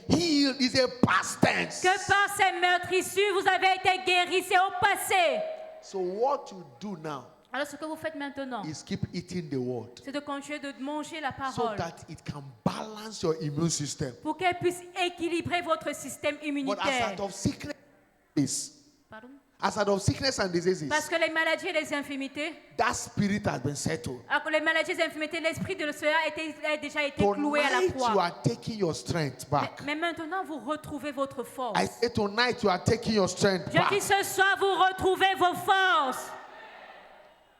healed. It's a past tense. Que par ces meurtrissures, vous avez été guéris. C'est au passé. So what you do now Alors ce que vous faites maintenant, is keep eating the word c'est de continuer de manger la so parole that it can balance your immune system. pour qu'elle puisse équilibrer votre système But as immunitaire. out of sickness is Pardon? as out of sickness and diseases, Parce que les maladies et les infirmités, that spirit has been settled. alors que les maladies et les infirmités, l'esprit de cela a déjà été cloué à la Tonight you croix. are taking your strength back. Mais maintenant, vous retrouvez votre force. I say tonight you are taking your strength Je back. dis ce soir, vous retrouvez vos forces.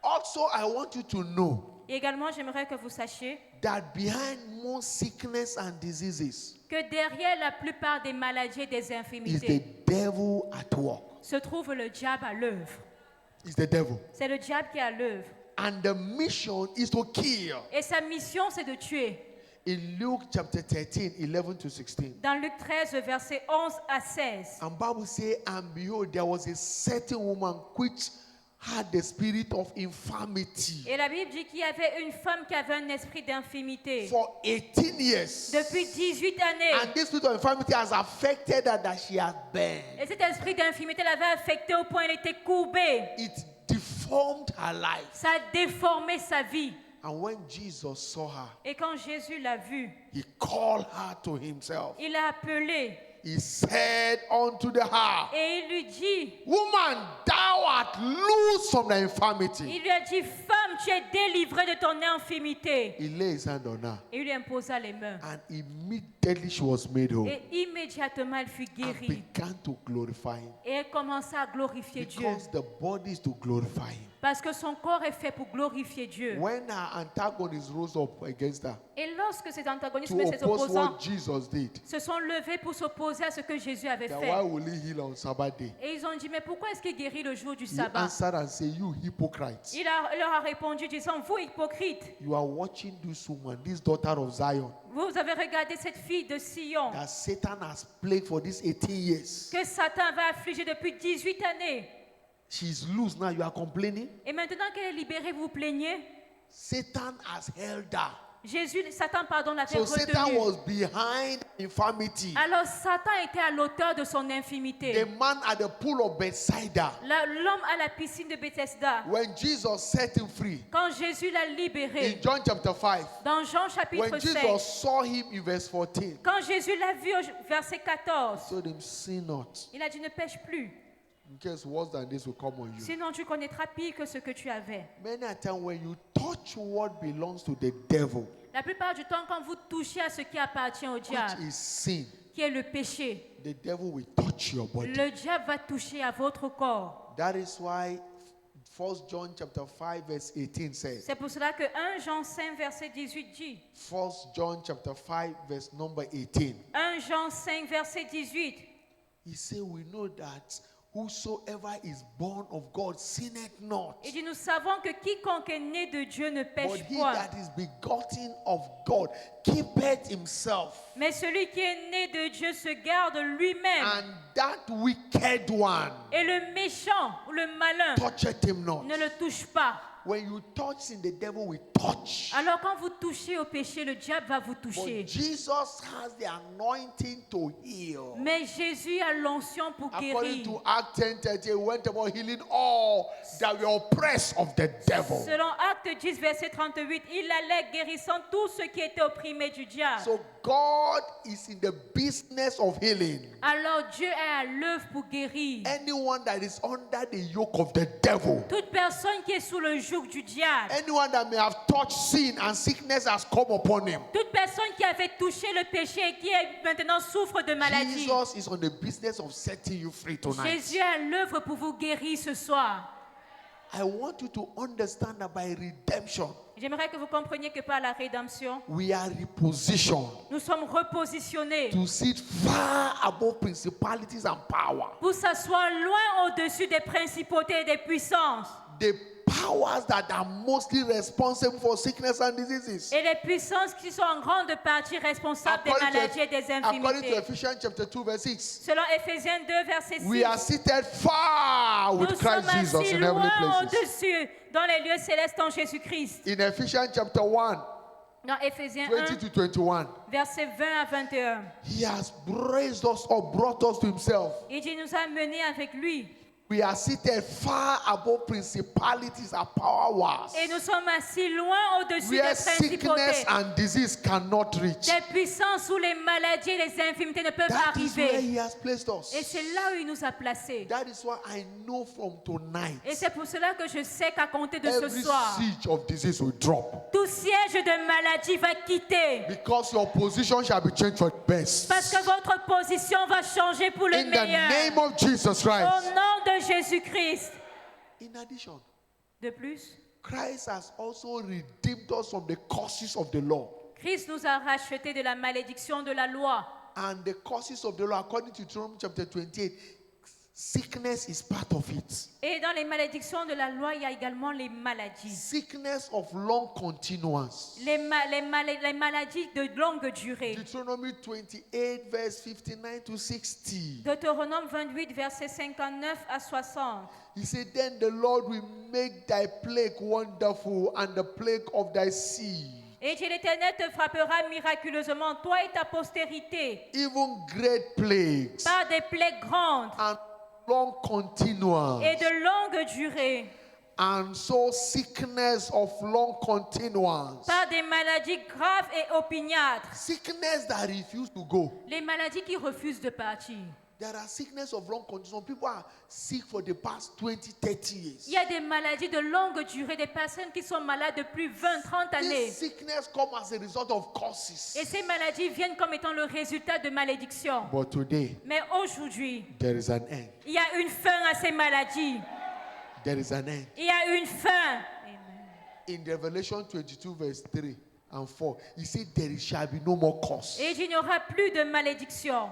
Also, I want you to know Et également, j'aimerais que vous sachiez that behind most sickness and diseases que derrière la plupart des maladies et des is the infirmités devil at work. se trouve le diable à l'œuvre. It's the devil. C'est le diable qui est à l'œuvre. And the mission is to kill. Et sa mission, c'est de tuer. In Luke chapter 13, 11 to 16. Dans Luc 13, versets 11 à 16. And Bible says, and behold, there was a certain woman which had the spirit of infirmity Et la Bible dit qu'il y avait une femme qui avait un esprit d'infirmité for 18 years. depuis 18 années. And this spirit of infirmity has affected her that she has burned. Et cet esprit d'infirmité l'avait affectée au point où elle était courbée. It deformed her life. Ça a déformé sa vie. And when Jesus saw her, Et quand Jésus l'a vue, he called her to himself. il l'a appelée He said unto the her, et il lui dit, woman, thou art loose from the infirmity. il lui a dit, femme, tu es délivrée de ton infirmité. He laid his hand on her. Et il lui imposa les mains. And immediately she was made whole Et immédiatement, elle fut and guérie. began to glorify him. Et elle commença à glorifier Dieu. Because the body is to glorify him. Parce que son corps est fait pour glorifier Dieu. When her antagonist rose up against her Et lorsque ses antagonistes, to mais ses oppose opposants, what Jesus did, se sont levés pour s'opposer à ce que Jésus avait then fait. why will he heal on Sabbath day? Et ils ont dit, mais pourquoi est-ce qu'il guérit le jour du He sabbat? answered and said, you hypocrites, Il leur a répondu, disant, vous hypocrites, you are watching this woman, this daughter of Zion, vous avez regardé cette fille de Sion that Satan has plagued for these 18 years. que Satan va affliger depuis 18 années. She's loose now, you are complaining. Et maintenant qu'elle est libérée, vous plaignez. Satan has held her. Satan, l'avait So Satan retenu. was behind infirmity. Alors Satan était à l'auteur de son infirmité. The man at the pool of Bethsaida, L'homme à la piscine de Bethesda, when Jesus set him free, quand Jésus l'a libéré, in John chapter 5, dans Jean chapitre when 5, Jesus saw him in verse 14, quand Jésus l'a vu au verset 14, told him, sin not, il a dit ne pêche plus, in case worse than this will come on you. sinon tu connaîtras pire que ce que tu avais. Many a time when you touch what belongs to the devil, La plupart du temps, quand vous touchez à ce qui appartient au diable, which is sin, qui est le péché, the devil will touch your body. le diable va toucher à votre corps. That is why 1 John chapter 5 verse 18 says, C'est pour cela que 1 Jean 5 verset 18 dit, 1 John chapter 5 verse number 18, 1 Jean 5 verset 18, he said, we know that whosoever is born of God sinneth not. Il dit, nous savons que quiconque est né de Dieu ne But pêche he point. that is begotten of God keepeth himself. Mais celui qui est né de Dieu se garde lui-même. And that wicked one Et le méchant ou le malin toucheth him not. ne le touche pas. When you touch sin, the devil will touch. Alors quand vous touchez au péché, le diable va vous toucher. But Jesus has the anointing to heal. Mais Jésus a l'onction pour According guérir. to Acts 10:30, he went about healing all that were oppressed of the devil. Selon Acte 10, verset 38, il allait guérissant tous ceux qui étaient opprimés du diable. So God is in the business of healing. Alors Dieu est à l'œuvre pour guérir. Anyone that is under the yoke of the devil, Toute personne qui est sous le joug du diable, anyone that may have touched sin and sickness has come upon him, toute personne qui avait touché le péché et qui est maintenant souffre de maladie, Jesus is on the business of setting you free tonight. Jésus est à l'œuvre pour vous guérir ce soir. I want you to understand that by redemption, J'aimerais que vous compreniez que par la rédemption, we are repositioned nous sommes repositionnés to sit far above principalities and power. pour s'asseoir loin au-dessus des principautés et des puissances. The powers that are mostly responsible for sickness and diseases. Et les puissances qui sont en grande partie responsables des maladies et des According to infirmités. Ephesians chapter 2 verse 6, Selon Éphésiens 2, verset 6, we are seated far with nous sommes Christ Jesus assis in heavenly loin places. au-dessus dans les lieux célestes en Jésus-Christ. In Ephesians chapter 1, Dans Éphésiens 20 1, to 21, verset 20 à 21, he has raised us up, brought us to himself. il dit, nous a menés avec lui. We are seated far above principalities and powers, Et nous sommes assis loin au-dessus des where sickness principautés. and disease cannot reach. Des puissances où les maladies et les infirmités ne peuvent That is where arriver. he has placed us. Et c'est là où il nous a placés. That is why I know from tonight, Et c'est pour cela que je sais qu'à compter de ce every soir, siege of disease will drop. tout siège de maladie va quitter. Because your position shall be changed for the best. Parce que votre position va changer pour le In the meilleur. name of Jesus Au Christ. nom de Jésus-Christ. In addition, De plus, Christ has also redeemed us from the curses of the law. Christ nous a rachetés de la malédiction de la loi. And the curses of the law, according to Deuteronomy chapter 28, sickness is part of it. Et dans les malédictions de la loi, il y a également les maladies. Sickness of long continuance. Les maladies de longue durée. Deuteronomy 28, verse 59 to 60. Deutéronome 28, versets 59 à 60. He said, Then the Lord will make thy plague wonderful and the plague of thy seed, Et dit, l'Éternel te frappera miraculeusement, toi et ta postérité, even great plagues par des plaies grandes and long continuance. et de longue durée, And so sickness of long continuance. par des maladies graves et opiniâtres. Sickness that refuse to go. Les maladies qui refusent de partir. There are sickness of long continuance. People are sick for the past 20, 30 years. Il y a des maladies de longue durée, des personnes qui sont malades depuis 20, 30 années. This sickness comes as a result of causes. Et ces maladies viennent comme étant le résultat de malédictions. But today, Mais aujourd'hui, there is an end. il y a une fin à ces maladies. There is an end. Il y a une fin. In Revelation 22, verse 3 and 4, he said, There shall be no more curse. Et il n'y aura plus de malédiction.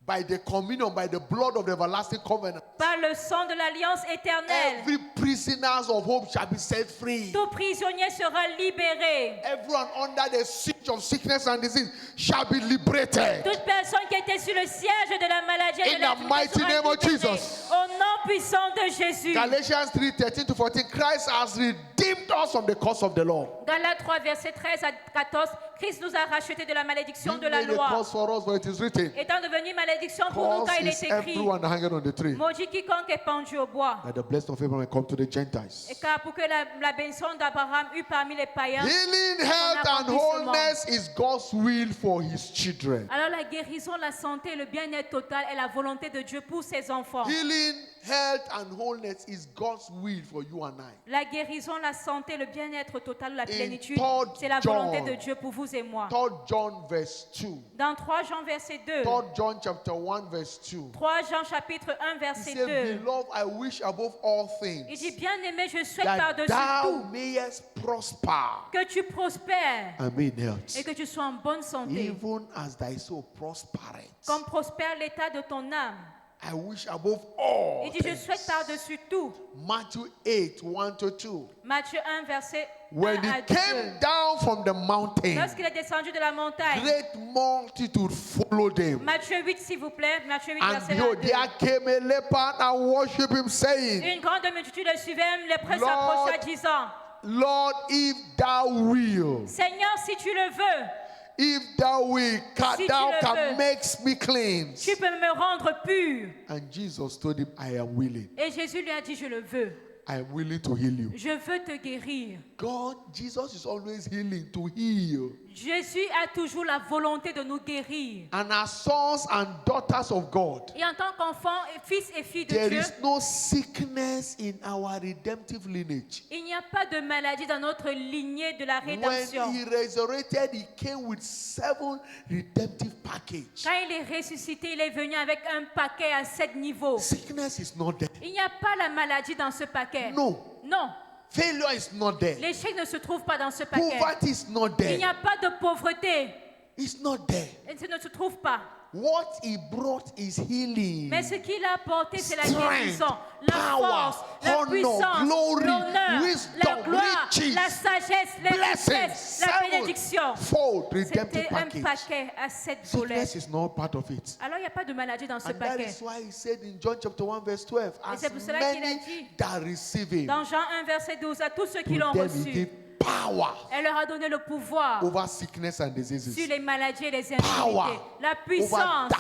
By the communion, by the blood of the everlasting covenant, Par le sang de l'alliance éternelle, every prisoner of hope shall be set free. tout prisonnier sera libéré. Everyone under the siege of sickness and disease shall be liberated. Toute personne qui était sur le siège de la maladie et In de la the mighty sera name of libérée. Jesus. Au nom puissant de Jésus. Galatians 3, 13 to 14, Christ has redeemed us from the curse of the law. Galates 3, versets 13 à 14, Christ nous a rachetés de la malédiction He de la made a loi. curse for us, for it is written, Étant devenu malédiction pour nous, Curse car il is est écrit, everyone hanging on the tree, maudit quiconque est pendu au bois. that the blessing of Abraham may come to the Gentiles. Et car pour que la bénédiction d'Abraham eût parmi les païens, Healing, health, and wholeness is God's will for his children. alors la guérison, la santé, le bien-être total est la volonté de Dieu pour ses enfants. Healing, health, and wholeness is God's will for you and I. La guérison, la santé, le bien-être total, la plénitude, 3 c'est la volonté John. de Dieu pour vous et moi. 3 John verse 2. Dans 3 Jean verset 2, 3 John chapter 1 verse 2. 3 Jean chapitre 1 He verset said, 2, Beloved, I wish above all il dit, things bien-aimé, je souhaite that par-dessus thou tout mayest prosper que tu prospères and be in health, et que tu sois en bonne santé, even as thy soul prospereth. comme prospère l'état de ton âme. I wish above all. Il dit, je souhaite par-dessus tout. Matthew 8, 1-2. Matthieu 1, verset 1 When à he 2. came down from the mountain, Lorsqu'il est descendu de la montagne. great multitude followed him. Matthieu 8, s'il vous plaît. Matthieu 8, And verset 1 à behold, 2. there came a leper and worshiped him, saying, Une grande multitude le suivait, le lépreux Lord, s'approcha disant, Lord, if thou wilt, Seigneur, si tu le veux, if thou wilt, Si thou tu le can veux. make me clean. tu peux me rendre pur. And Jesus told him, I am willing. Et Jésus lui a dit, je le veux. I am willing to heal you. Je veux te guérir. Jesus is always healing to heal. Jésus a toujours la volonté de nous guérir. And as sons and daughters of God, Et en tant qu'enfants, fils et filles de there Dieu, is no sickness in our redemptive lineage. il n'y a pas de maladie dans notre lignée de la When rédemption. he resurrected, he came with 7 redemptive packages. Quand il est ressuscité, il est venu avec un paquet à 7 niveaux. Sickness is not there. Il n'y a pas la maladie dans ce paquet. No. Non. Failure is not there. L'échec ne se trouve pas dans ce paquet. Poverty is not Il n'y there. a pas de pauvreté. It's not there. Elle ne se trouve pas. What he brought is healing. Mais ce qu'il a apporté, c'est la Strength, guérison, la power, force, la honor, puissance, glory, l'honneur, wisdom, la gloire, riches, la sagesse, les blessings, richesses, la bénédiction. sevenfold redemptive C'était un package. paquet à 7 volets. Sickness is not part of it. Alors il n'y a pas de maladie dans ce And that paquet. is why he said in John chapter 1 verse 12, as c'est pour cela qu'il a many dit, that receive him, Dans Jean 1, verset 12, à tous ceux qui to l'ont them he reçu, gave power elle leur a donné le pouvoir over sickness and sur diseases, les maladies et les power infirmités, la over puissance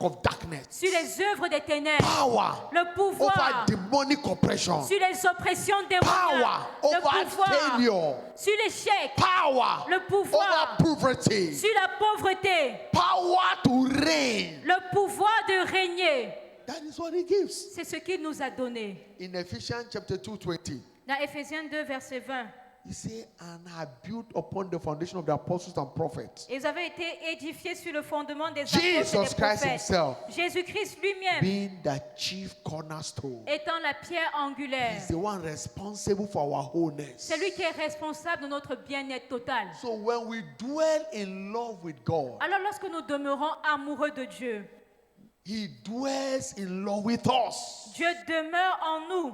of darkness, sur les œuvres des ténèbres, power le over pouvoir demonic oppression, sur les oppressions power démoniaques, le over pouvoir failure, sur l'échec, power le pouvoir over poverty, sur la pauvreté, power to reign. le pouvoir de régner. That is what he gives. C'est ce qu'il nous a donné. In Ephesians chapter 2:20, Dans Éphésiens 2, verset 20. he said, and are built upon the foundation of the apostles and prophets, Ils avaient été édifiés sur le fondement des Jesus apôtres et des Christ prophètes. himself Jésus-Christ lui-même being the chief cornerstone. étant la pierre angulaire. He's the one responsible for our wholeness. C'est lui qui est responsable de notre bien-être total. So when we dwell in love with God, Alors lorsque nous demeurons amoureux de Dieu, he dwells in love with us. Dieu demeure en nous.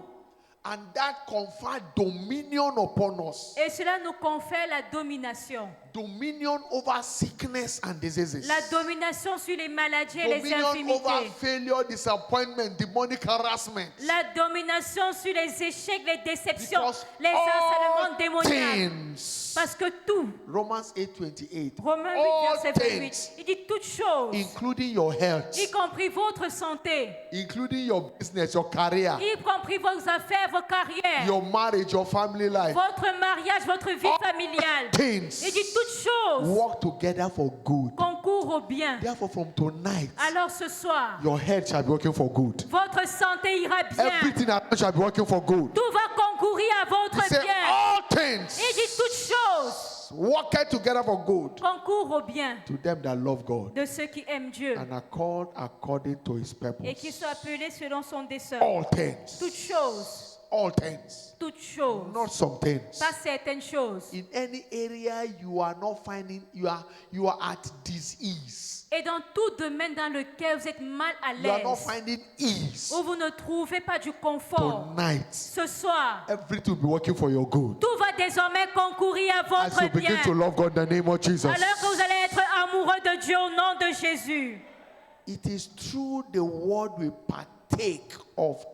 And that confers dominion upon us. Et cela nous confère la domination. Dominion over sickness and diseases. La domination sur les maladies et les Dominion over infirmités. failure, disappointment, demonic harassment. La domination sur les échecs, les déceptions, Because les harcèlements all démoniaques. things, Parce que tout, Romans 8:28, Romains 8, all verset 28, things, il dit toutes choses, including your health, y compris votre santé, including your business, your career, y compris vos affaires, vos carrières, your marriage, your family life, votre mariage, votre vie all familiale. things Il dit toutes choses work together for good. concourent au bien. Therefore, from tonight, Alors ce soir, your health shall be working for good. votre santé ira bien. Everything around shall be working for good. Tout va concourir à He votre said, bien. all things Il dit toutes choses work together for good concourent au bien to them that love God de ceux qui aiment Dieu and are called according to his et qui purpose. sont appelés selon son dessein. All things. Toutes choses, All things. toutes choses, Not some things. pas certaines choses. In any area you are not finding, you are at disease. Et dans tout domaine dans lequel vous êtes mal à You are not l'aise, finding ease. où vous ne trouvez pas du confort, Tonight, ce soir, everything will be working for your good. tout va désormais concourir à As you votre bien. begin to love God in the name of Jesus. Alors que vous allez être amoureux de Dieu au nom de Jésus. It is through the word we partake of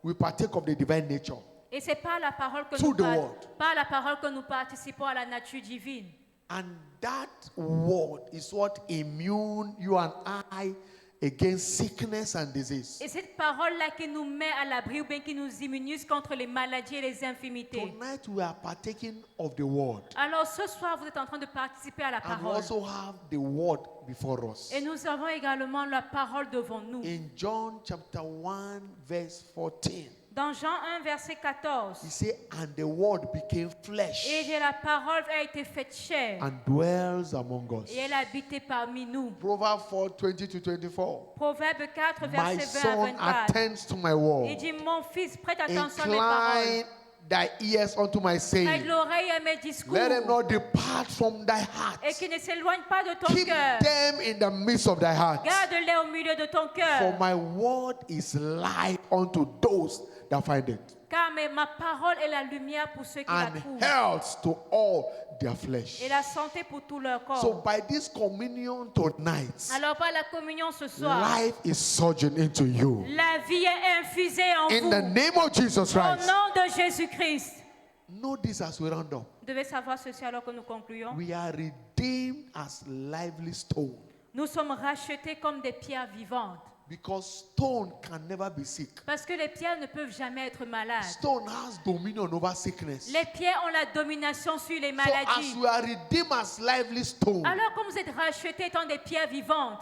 the divine nature. Et c'est par la parole que Through the word. par la parole que nous participons à la nature divine. And that word is what immune you and I against sickness and disease. Et cette parole-là qui nous met à l'abri ou bien qui nous immunise contre les maladies et les infirmités. Tonight we are partaking of the word. Alors ce soir, vous êtes en train de participer à la And we parole. also have the word before us. Et nous avons également la parole devant nous. In John chapter 1 verse 14, Dans Jean 1, verset 14. he said, and the word became Et flesh la parole a été faite chair. and dwells among us. Et elle a habité parmi nous. Proverbs 4:20-24. Proverbe 4, My verset 20 à son 24. attends to my Il word. dit, mon fils, prête attention à mes paroles. Incline thy ears unto my Aide saying. l'oreille à mes discours. Let them not depart from thy heart. Et qui ne s'éloigne pas de ton Keep cœur. them in the midst of thy heart. Garde-les au milieu de ton For cœur. my word is light unto those that find it, Car ma parole est la lumière pour ceux qui la and trouvent. health to all their flesh. Et la santé pour tout leur corps. So by this communion tonight, Alors par la communion ce soir, life is surging into you. la vie est infusée en In vous. the name of Jesus Au Christ. nom de Jésus-Christ. Know this as we round up. Vous devez savoir ceci alors que nous concluons. We are redeemed as lively stone. Nous sommes rachetés comme des pierres vivantes. Because stone can never be sick. Parce que les pierres ne peuvent jamais être malades. Stone has dominion over sickness. Les pierres ont la domination sur les So as maladies. we are redeemed as lively stone, Alors comme vous êtes rachetés étant des pierres vivantes,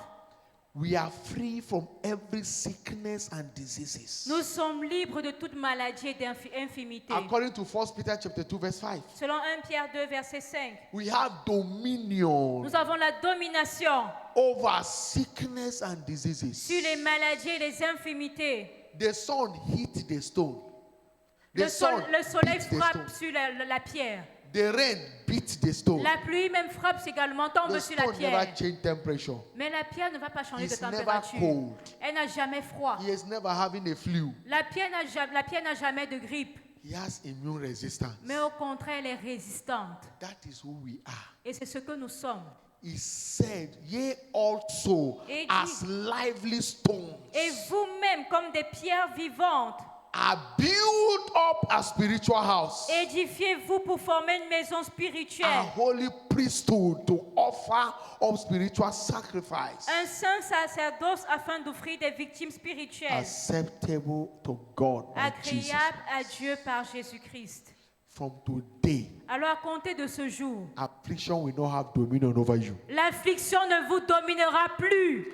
we are free from every sickness and diseases. nous sommes libres de toute maladie et d'infirmité. According to 1 Peter chapter 2 verse 5, Selon 1 Pierre 2, verset 5, we have dominion nous avons la domination over sickness and diseases. sur les maladies et les infirmités. The sun hit the stone. Le The sun soleil beat the frappe stone. sur la pierre. The rain beat the stone. La pluie même frappe également, tombe The sur la stone never pierre. change temperature. Mais la pierre ne va pas changer de It's never température. cold. Elle n'a jamais froid. He is never having a flu. La pierre n'a jamais de grippe. He has immune resistance. Mais au contraire, elle est résistante. That is who we are. Et c'est ce que nous sommes. He said, ye also Et dit- as lively stones Et vous-même, comme des pierres vivantes, are built up a spiritual house, édifiez-vous pour former une maison a spirituelle. holy priesthood to offer up spiritual sacrifice, Un saint sacerdoce afin d'offrir des victimes spirituelles. acceptable to God by Jesus. Agréables à Dieu par Jésus-Christ. From today, Alors à compter de ce jour, affliction will not have dominion over you. l'affliction ne vous dominera plus.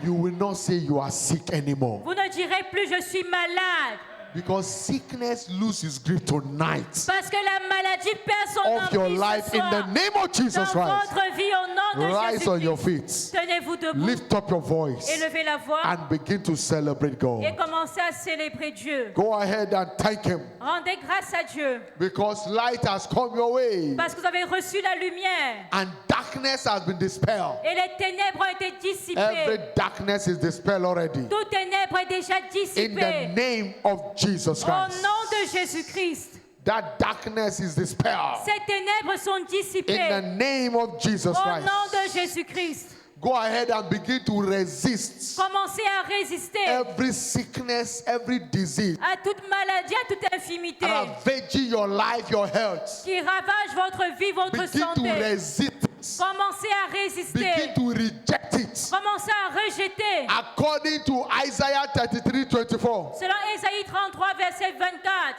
You will not say you are sick anymore. Vous ne direz plus je suis malade. Because sickness loses grip tonight Parce que la maladie perd son of your emprise life ce in soir. the name of Jesus Dans Christ. votre vie au nom de Rise on your Jésus-Christ. feet. Tenez-vous debout. Lift up your voice Élevez la voix and begin to celebrate God. et commencez à célébrer Dieu. Go ahead and thank Him Rendez grâce à Dieu because light has come your way parce que vous avez reçu la lumière and darkness has been dispelled. et les ténèbres ont été dissipées. Every darkness is dispelled already. Toute ténèbre est déjà In the dissipée. name of Jesus Au Christ. nom de Jésus-Christ, That darkness is dispelled. ces ténèbres sont In the dissipées. name of Jesus Au Christ. nom de Jésus-Christ, Go ahead and begin to resist commencez à résister every sickness, every disease à toute maladie, à toute infirmité ravaging your life, your health. qui ravage votre vie, votre Begin to santé. resist it. Commencez à résister. Begin to reject it. Commencez à rejeter. According to Isaiah 33:24, Selon Ésaïe 33, verset 24,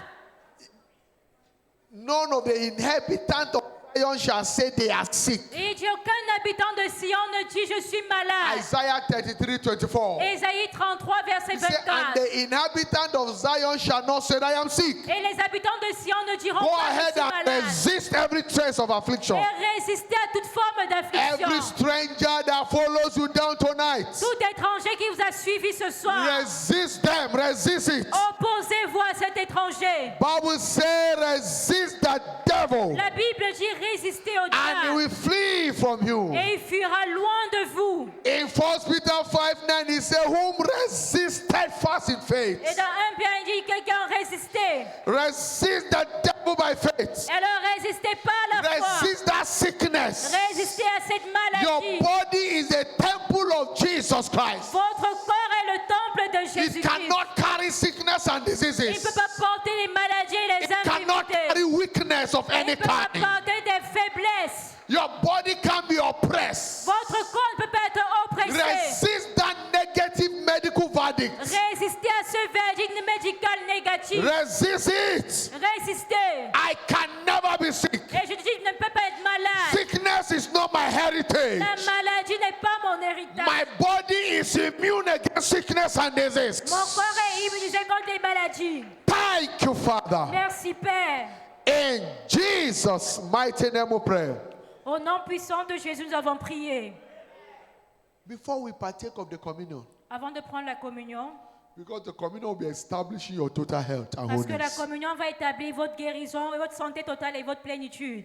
none of the inhabitants of Zion shall say they are sick. il dit aucun habitant de Sion ne dit je suis malade. Isaiah 33:24. Ésaïe 33, verset He said, and 24. the inhabitant of Zion shall not say, I am sick. Et les habitants de Sion ne diront Go pas je ahead suis and malade. resist every trace of affliction. Et résister à toute forme d'affliction. Every stranger that follows you down tonight, Tout étranger qui vous a suivi ce soir, resist them, resist it. opposez-vous à cet étranger. Bible says, resist the devil, La Bible dit résister au and he diable will flee from you. et il fuira loin de vous. In 1 Peter 5:9, he said, whom resist steadfast in faith. Et dans 1 Pierre, il dit quelqu'un résistez. Resist the devil by faith. Alors résistez pas à la foi. Resist that sickness. Résistez à cette Your maladie. body is a temple of Jesus Christ. Votre corps est le temple de It Jésus-Christ. cannot carry sickness and Il ne diseases. peut pas porter les maladies et les It cannot carry infirmités. weakness of Il any ne peut pas kind. porter des faiblesses. Your body can be oppressed. Votre corps ne peut pas être oppressé. Resist that negative medical verdict. Résistez à ce verdict médical négatif. Resist it. Résistez. I can never be sick. Et je dis, je ne peux pas être malade. Sickness is not my heritage. La maladie n'est pas mon héritage. My body is immune against sickness and disease. Mon corps est immunisé contre les maladies. Thank you, Father. Merci, Père. In Jesus' mighty name we pray. Au nom puissant de Jésus, nous avons prié. Before we partake of the communion, Avant de prendre la communion, Because the communion will be establishing your total health and Parce que la wholeness. communion va établir votre guérison, et votre santé totale et votre plénitude.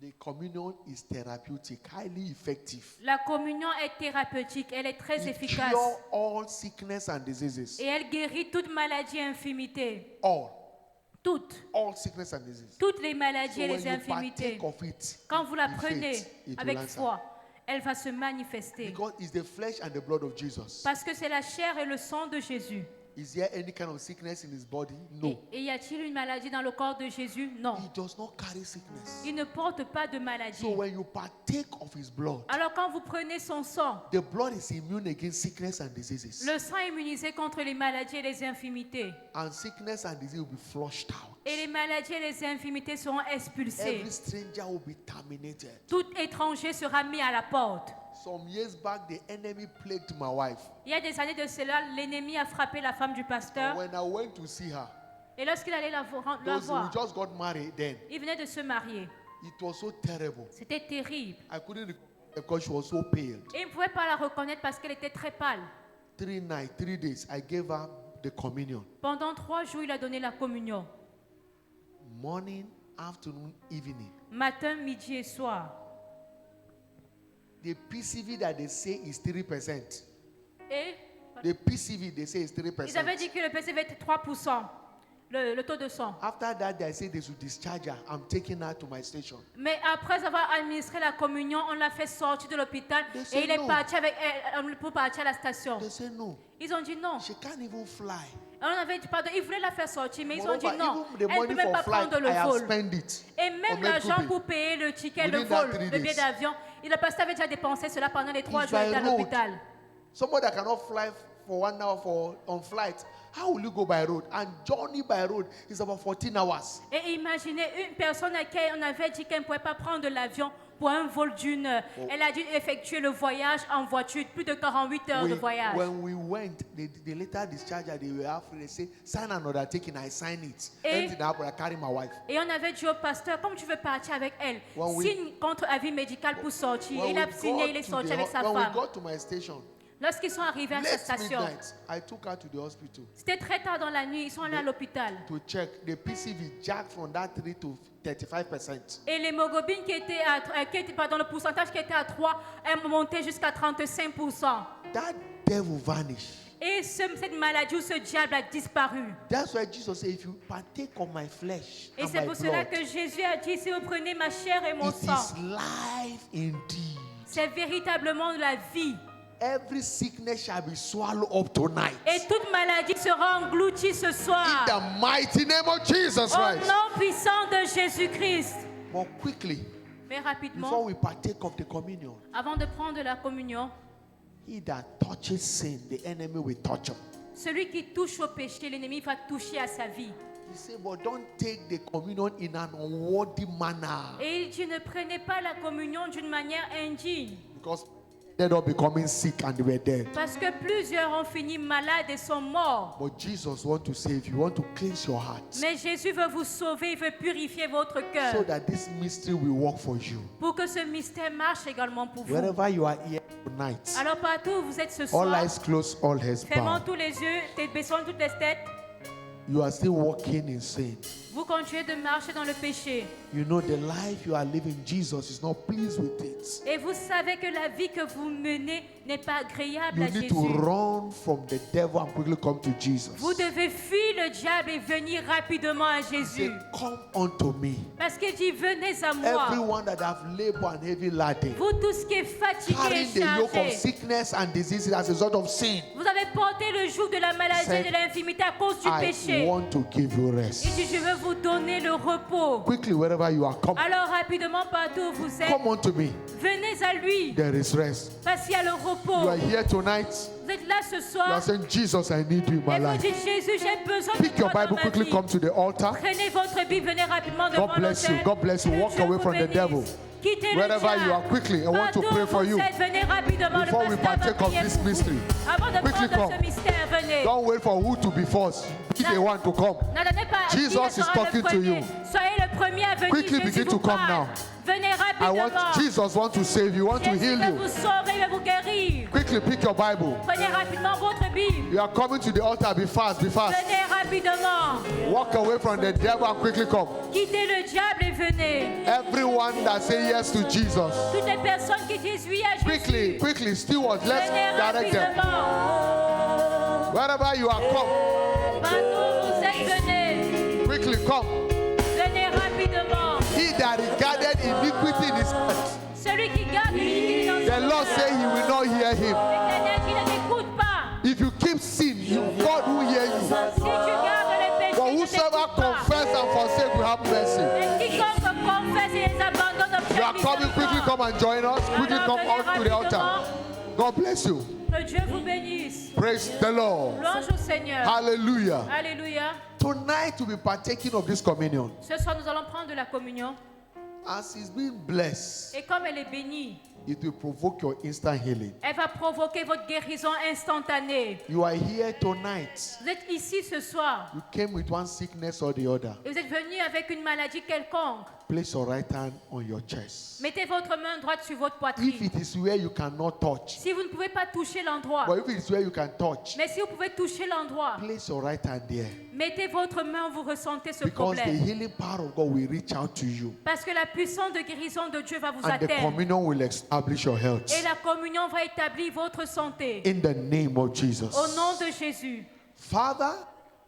The communion is therapeutic, highly effective. La communion est thérapeutique, elle est très It efficace. cures all sickness and diseases. Et elle guérit toute maladie et infirmité. All sickness and diseases. Toutes les maladies So et when les you infirmités. partake of it, Quand vous la in prenez faith, it will avec answer. foi, elle va se manifester. Because it's the flesh and the blood of Jesus. Parce que c'est la chair et le sang de Jésus. Is there any kind of sickness in his body? No. Et y a-t-il une maladie dans le corps de Jésus? Non. He does not carry sickness. Il ne porte pas de maladie. So when you partake of his blood, Alors quand vous prenez son sang, the blood is immune against sickness and diseases. le sang est immunisé contre les maladies et les infirmités. And sickness and disease will be flushed out. Et les maladies et les infirmités seront expulsées. Every stranger will be terminated. Tout étranger sera mis à la porte. Some years back, the enemy plagued my wife. Il y a des années de cela, l'ennemi a frappé la femme du pasteur. And when I went to see her, Et lorsqu'il allait la we voir, just got married then. il venait de se marier. It was so terrible. C'était terrible. I couldn't because she was so pale. Et il ne pouvait pas la reconnaître parce qu'elle était très pâle. 3 nights, 3 days, I gave her the communion. Pendant 3 jours, il a donné la communion. Morning, afternoon, evening. Matin, midi et soir. The PCV that they say is 3%. Et The PCV they say is ils avaient 3%. dit que le PCV était 3%, le taux de sang. After that, they say they should discharge her. I'm taking her to my station. Mais après avoir administré la communion, on l'a fait sortir de l'hôpital They said et il est no. parti avec elle pour partir à la station. They say no. Ils ont dit non. She can't even fly. On avait dit pardon, ils voulaient la faire sortir, mais ils ont dit Moreover, non. even the Elle ne money peut même for pas flight, prendre le I have vol. spent it. Et même on l'argent Medkubi. pour payer le ticket, le Within that vol, 3 le billet days. d'avion, le pasteur avait déjà dépensé cela pendant les 3 It's jours by qu'il était à road. l'hôpital. Somebody that cannot fly for 1 hour on flight, how will you go by road? And journey by road is about 14 hours. Et imaginez une personne à qui on avait dit qu'elle ne pouvait pas prendre l'avion pour un vol d'1 heure. Elle a dû effectuer le voyage en voiture, plus de 48 heures de voyage. When we went, they later discharged her. They were afraid. They say, sign an undertaking. I sign it. Et- Anything happen, I carry my wife. Et on avait dit au pasteur, comme tu veux partir avec elle, When we- signe contre avis médical pour sortir. When Il a we signé, got il est to sorti the- avec sa when we femme. got to my station, Lorsqu'ils sont arrivés à sa late station, midnight, I took her to the hospital c'était très tard dans la nuit, ils sont allés à l'hôpital. to check. The PCV jacked from that 3 to 35%. Et l'hémoglobine le pourcentage qui était à 3 est monté jusqu'à 35%. That devil vanished. Et cette maladie ou ce diable a disparu. That's why Jesus said, if you partake of my flesh Et and c'est my pour cela blood, que Jésus a dit, si vous prenez ma chair et mon it sang, is life indeed. c'est véritablement la vie. Every sickness shall be swallowed up tonight. Et toute maladie sera engloutie ce In soir. the mighty name of Jesus Au Christ. nom puissant de Jésus-Christ. But quickly, Mais before rapidement, we partake of the communion, avant de prendre la communion, he that touches sin, the enemy will touch him. celui qui touche au péché, l'ennemi va toucher à sa vie. He said, but don't take the communion in an unworthy manner. Et il dit, ne prenez pas la communion d'une manière indigne. Because they ended up becoming sick and they were dead. Parce que plusieurs ont fini malades et sont morts. But Jesus wants to save you, want to cleanse your heart, Mais Jésus veut vous sauver, il veut purifier votre so cœur. that this mystery will work for you. Pour que ce mystère marche également pour vous. Wherever you are here tonight, Alors partout où vous êtes ce all soir, eyes closed, all heads fermons bowed. tous les yeux, baissons toutes les têtes. You are still walking in sin. Vous continuez de marcher dans le péché. You know the life you are living, Jesus is not pleased with it. Et vous savez que la vie que vous menez n'est pas agréable You à need to Jésus. run from the devil and quickly come to Jesus. Vous devez fuir le diable et venir rapidement à Say, Jésus. come unto me. Parce qu'il dit, venez à moi. Everyone that have labor and heavy laden, Vous tous qui êtes fatigués carrying et the yoke of chargés. sickness and diseases as a result of sin. Vous avez porté le joug de la maladie Said, et de l'infirmité à cause du I péché. want to give you Il rest. dit, je veux vous donner le repos. Quickly, wherever you are, come. Alors rapidement, partout où vous êtes, Come unto me. venez à lui. There is rest. Parce qu'il y a le You repos. are here tonight. Vous êtes là ce You soir. are saying, Jesus, I need you in my Et vous life. dites, Jésus, j'ai besoin de Pick your toi Bible, dans ma quickly vie. come to the altar. Prenez votre Bible, venez rapidement devant God bless you. l'autel. God bless you. Que Walk Dieu away vous from the bénisse. devil. Quittez le Wherever diable. you are, quickly, I want to Partout pray où for vous you. êtes, venez rapidement. Before Le we pasteur va partake of prier this pour vous. mystery. Avant de Quickly prendre come. ce mystère, venez. Don't wait for who to be first. Be the one to come. N'attendez pas à qui Jesus sera is talking le to premier. you. Soyez le premier à venir. Quickly Jésus begin vous to come parle. now. Venez I want rapidement. Jesus want to save you, want to Jésus heal veut you. vous sauver, il veut vous guérir. Quickly pick your Bible. Prenez rapidement votre Bible. You are coming to the altar. Be fast, be fast. Venez rapidement. Walk away from the devil and quickly come. Quittez le diable et venez. Everyone that say yes to Jesus. Toutes les personnes qui disent oui à Jésus. Quickly, quickly, stewards, let's Venez direct them. rapidement. Wherever you are, come. Partout vous êtes, venez. Quickly, come. Venez rapidement. He that regarded iniquity in his heart, Celui qui garde l'iniquité dans the son Lord cœur, say he will not hear him. l'Éternel qui ne t'écoute pas. If you keep sin, God will hear you. Si tu gardes les péchés, For il ne whosoever t'écoute pas. confess and forsake will have mercy. Et quiconque confesse et les abandonne You are obtient coming, quickly come and join us. Quickly come out to the altar. God bless you. Que Dieu vous bénisse. Praise the Lord. Louange au Seigneur. Hallelujah. Alléluia. Tonight we'll be partaking of this communion. Ce soir, nous allons prendre de la communion. As he's being blessed, Et comme elle est bénie, it will provoke your instant healing. elle va provoquer votre guérison instantanée. You are here tonight. Vous êtes ici ce soir You came with one sickness or the other. et vous êtes venu avec une maladie quelconque. Place your right hand on your chest. Mettez votre main droite sur votre If poitrine. it is where you cannot touch, Si vous ne pouvez pas toucher l'endroit, but if it is where you can touch, mais si vous pouvez toucher l'endroit, place your right hand there. mettez votre main, vous ressentez ce Because the problème. healing power of God will reach out to you. Parce que la puissance de guérison de Dieu va vous And the atteindre. communion will establish your health. Et la communion va établir votre santé. In the name of Jesus. Au nom de Jésus. Father,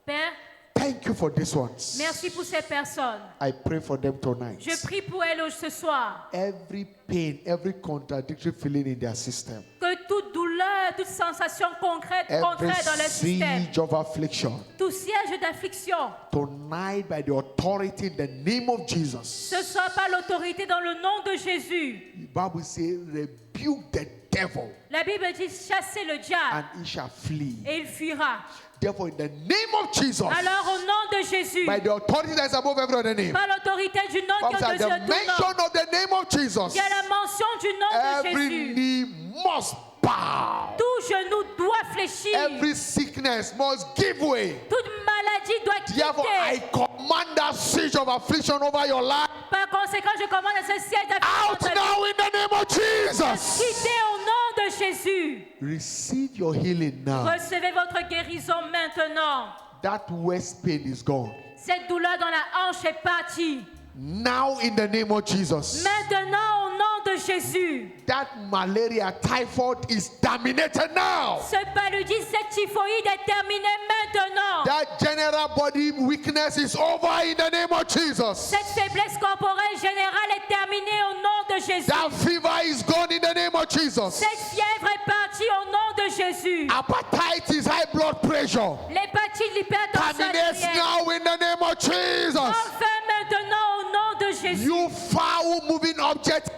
Père, thank you for these ones. merci pour ces personnes. I pray for them tonight. Je prie pour elles ce soir. Every pain, every contradictory feeling in their system, Que toute douleur, toute sensation concrète, every contraire dans le système, siege of affliction, tout siège d'affliction, tonight by the authority in the name of Jesus. ce soit par l'autorité dans le nom de Jésus. The Bible says, rebuke the devil La Bible dit chassez le diable and he shall flee. et il fuira. Therefore, in the name of Jesus, Alors au nom de Jésus, by the authority that is above every other name, par l'autorité du nom qui Bible est says, au-dessus at de the tout nom, mention of the name of Jesus, il y a la mention du nom de every Jésus. knee must bow. Tout genou doit fléchir. Every sickness must give way. Toute maladie doit Therefore, I quitter. command that siege of affliction over your life Par conséquent, je commande à ce siège out d'affliction now in the name of Jesus. quitter au nom de Jésus. Receive your healing now. Recevez votre guérison maintenant. That waist pain is gone. Cette douleur dans la hanche est partie. Now in the name of Jesus. Maintenant, au nom de Jésus. That malaria, typhoid is terminated now. Ce paludisme, cette typhoïde est terminée maintenant. That general body weakness is over in the name of Jesus. Cette faiblesse corporelle générale est terminée au nom de Jésus. That fever is gone in the name of Jesus. Cette fièvre est partie au nom de Jésus. Hepatitis, high blood pressure, L'hépatite, l'hypertension terminates artérielle. now in the name of Jesus. Enfin maintenant au nom de Jésus. You foul moving object,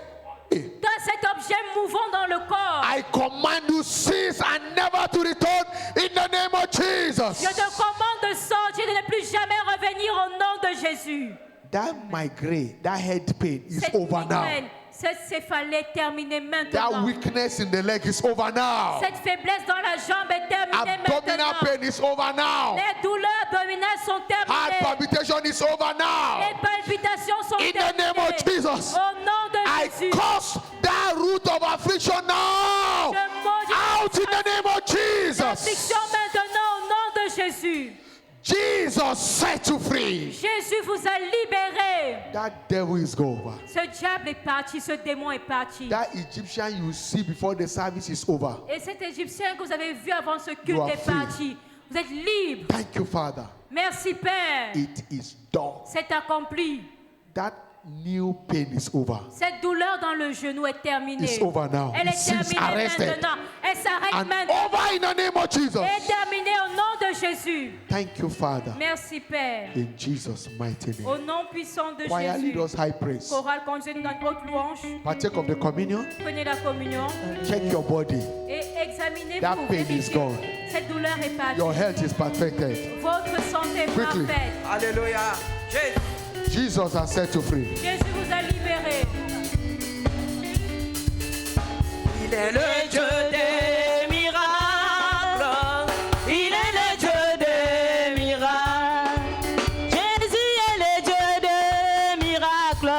Dans cet objet mouvant dans le corps, I command you cease and never to return in the name of Jesus. je te commande de sortir, de ne plus jamais revenir au nom de Jésus. That migraine, that head pain is Cette over now. migraine, cette céphalée est terminée That maintenant. weakness in the leg is over now. Cette faiblesse dans la jambe est terminée Abdominal maintenant. pain is over now. Les douleurs abdominales sont Heart terminées. palpitation is over now. Les palpitations sont In the name of terminées. Jesus, Au nom de I Jésus, curse that root of affliction now. je maudis Out in the name of Jesus. l'affliction maintenant au nom de Jésus. Jesus set you free. Jésus vous a libéré. That devil is gone. Ce diable est parti, ce démon est parti. That Egyptian you see before the service is over. Et cet Égyptien que vous avez vu avant ce You culte are est free. parti. Vous êtes libre. Thank you, Father. Merci Père. It is done. C'est accompli. That new pain is over. Cette douleur dans le genou est terminée. It's over now. Elle est It seems terminée arrested. maintenant. Elle s'arrête And maintenant. over in the name of Jesus. Elle est terminée au nom de Jésus. Thank you, Father. Merci Père. In Jesus' mighty Au name. nom puissant de Choir, Jésus. lead us high praise. Chorale, conduisez-nous dans votre louange. Partake of the communion. Prenez la communion Check your body. et examinez-vous. That pain is vérifiez. gone. Cette douleur est partie. Your health is perfected. Votre santé est Quickly. parfaite. Alléluia. Jésus. Jesus has set you free. Jésus vous a libéré. Il est le Dieu des miracles. Il est le Dieu des miracles. Jésus est le Dieu des miracles.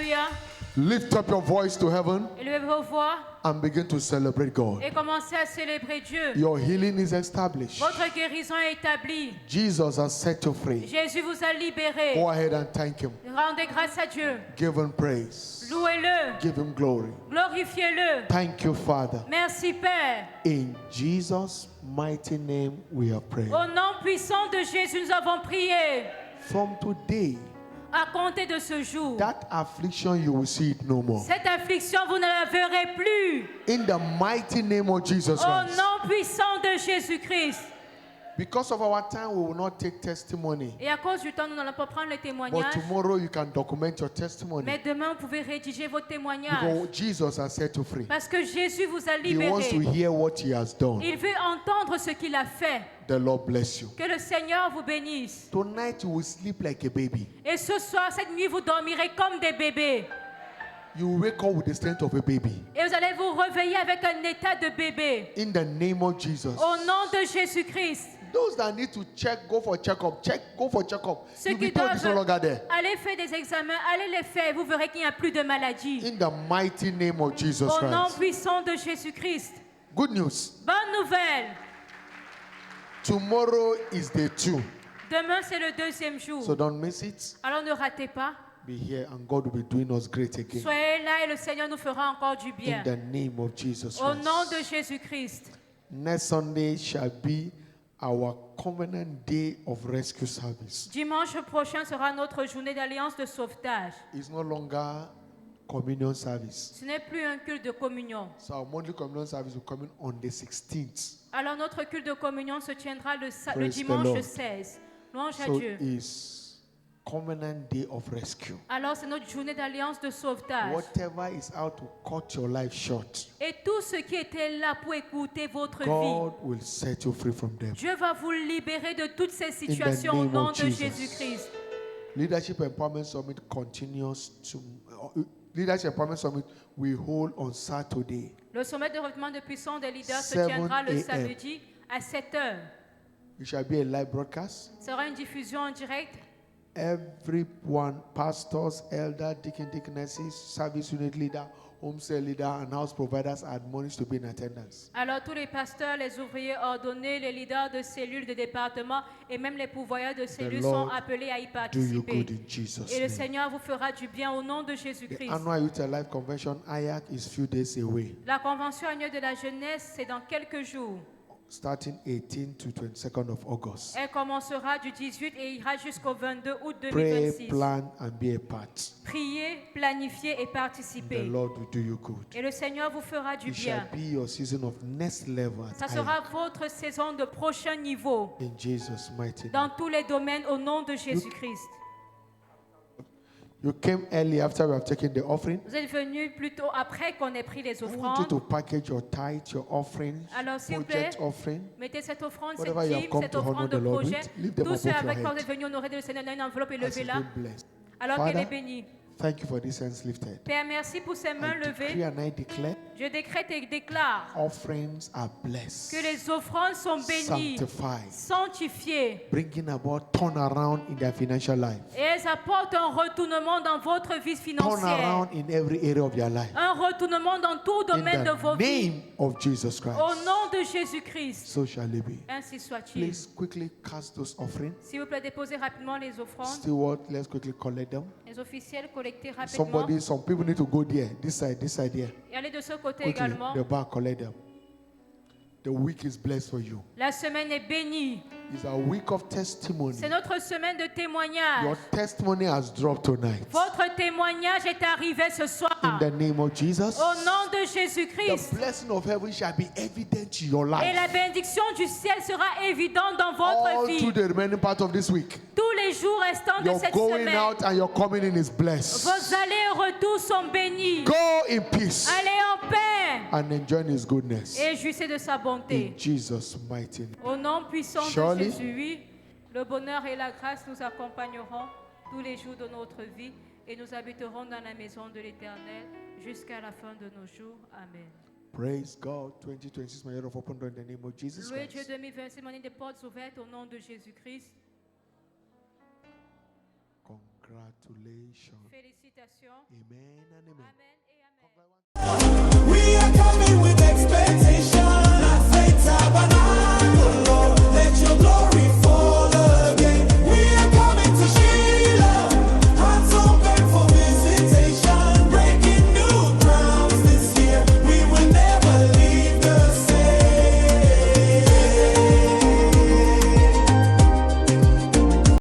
Alléluia. Lift up your voice to heaven Élevez vos voix and begin to celebrate God. et commencez à célébrer Dieu. Your healing is established. Votre guérison est établie. Jesus has set you free. Jésus vous a libéré. Go ahead and thank Him. Rendez grâce à Dieu. Give Him praise. Louez-le. Give Him glory. Glorifiez-le. Thank you, Father. Merci Père. In Jesus' mighty name we have prayed. Au nom puissant de Jésus, nous avons prié. From today, À compter de ce jour, that affliction, you will see it no more. cette affliction, vous ne la verrez plus. In the mighty name of Jesus Au Christ. nom puissant de Jésus-Christ. Because of our time, we will not take testimony. Et à cause du temps, nous n'allons pas prendre les But témoignages. tomorrow you can document your testimony. Mais demain, vous pouvez rédiger vos témoignages. Because Jesus has set you free. Parce que Jésus vous a He wants to libéré. hear what He has done. Il veut entendre ce qu'il a fait. The Lord bless you. Que le Seigneur vous bénisse. Tonight you will sleep like a baby. Et ce soir, cette nuit, vous dormirez comme des bébés. You will wake up with the strength of a baby. Et vous allez vous réveiller avec un état de bébé. In the name of Jesus. Au nom de Jésus-Christ. Those that need to check, go for checkup. Go for checkup. Ceux You'll be qui told it's no doivent longer there. aller faire des examens, allez les faire. Vous verrez qu'il n'y a plus de maladie. In the mighty name of Jesus Au nom Christ. puissant de Jésus-Christ. Good news. Bonne nouvelle. Tomorrow is day 2. Demain, c'est le deuxième jour. So don't miss it. Alors ne ratez pas. Be here and God will be doing us great again. Soyez là et le Seigneur nous fera encore du bien. In the name of Jesus Au nom de Christ. Jésus-Christ. Next Sunday shall be our covenant day of rescue service. Dimanche prochain sera notre journée d'alliance de sauvetage. It's no longer communion service. Ce n'est plus un culte de communion. So our monthly communion service will come in on the 16th. Alors notre culte de communion se tiendra le Praise the dimanche Lord. 16. Louange à So Dieu. it's covenant day of rescue. Alors c'est notre journée d'alliance de sauvetage. Whatever is out to cut your life short, Et tout ce qui était là pour écouter votre God vie, will set you free from them. Dieu va vous libérer de toutes ces situations au name nom of de Jesus. Jésus-Christ. Leadership Empowerment Summit continues to. Leadership Empowerment Summit we hold on Saturday. Le sommet de recrutement de puissance des leaders se 7 tiendra le a.m. samedi à 7 heures. It shall be a live broadcast. Ce sera une diffusion en direct. Everyone, pastors, elder, deacon, deaconesses, service unit leader, home cell leader, and house providers are admonished to be in attendance. Alors tous les pasteurs, les ouvriers ordonnés, les leaders de cellules, de départements et même les pourvoyeurs de cellules sont Lord appelés à y Do you participer. good in Jesus' Et le name. Seigneur vous fera du bien au nom de The Jésus-Christ. annual Youth and Life Convention, IAC, is few days away, La convention annuelle de la jeunesse, c'est dans quelques jours. starting 18 to 22nd of August. Elle commencera du 18 et ira jusqu'au 22 août Pray, 2026. plan, and be a part. Priez, planifiez et The participez. Lord will do you good. Et le Seigneur vous fera du It shall bien. be your season of next level Ça at sera IAC. votre saison de prochain niveau In Jesus' mighty name. dans tous les domaines au nom de Jésus-Christ. You came early after we have taken the offering. Vous êtes venus plutôt après qu'on ait pris les I want you offrandes. to package your tithe, your offering, Alors, s'il vous project plaît, offering. mettez cette offrande, cette Whatever you have dîme, come cette to honor offrande the de Lord projet. with, lift them Tous above ceux your avec quoi vous head. êtes venus honorer le Seigneur, donnez une enveloppe et As you've levez-la been blessed. alors qu'elle Father, est bénie. Thank you for these hands lifted. Père, merci pour ces mains I decree levées. and I declare Je décrète et déclare offerings are blessed, que les offrandes sont bénies, sanctified, sanctifiées, bringing about turnaround in their financial life, et elles apportent un retournement dans votre vie financière. turnaround in every area of their life. Un retournement dans tout In domaine de vos the vies. name of Jesus Christ, Au nom de Jésus-Christ. so shall it be. Ainsi soit-il. Please quickly cast those offerings. S'il vous plaît, déposez rapidement les offrandes. Steward, let's quickly collect them. Les officiels, collectez rapidement. Some people need to go there, this side here. Et allez de ce côté Quickly, également. the back, collect them. The week is blessed for you. La semaine est bénie. It's a week of testimony. C'est notre semaine de témoignage. Your testimony has dropped tonight. Votre témoignage est arrivé ce soir. In the name of Jesus, Au nom de the Jésus-Christ. blessing of heaven shall be evident in your Et la life bénédiction du ciel sera évidente dans votre all through vie. the remaining part of this week. Tous les jours restants de Your cette going semaine. out and your coming in is blessed. Vos allées et retours sont bénis. Go in peace Allez en paix and enjoy His goodness. et jouissez de sa bonté. In Jesus' mighty name. Au nom puissant Surely. de Jésus, oui, le bonheur et la grâce nous accompagneront tous les jours de notre vie et nous habiterons dans la maison de l'Éternel jusqu'à la fin de nos jours. Amen. Praise God. 2026, my year of open door in the name of Jesus Loué Dieu Christ. 2026, mon année des portes ouvertes au nom de Jésus-Christ. Congratulations. Congratulations. Félicitations. Amen and amen. Amen et amen. Congratulations.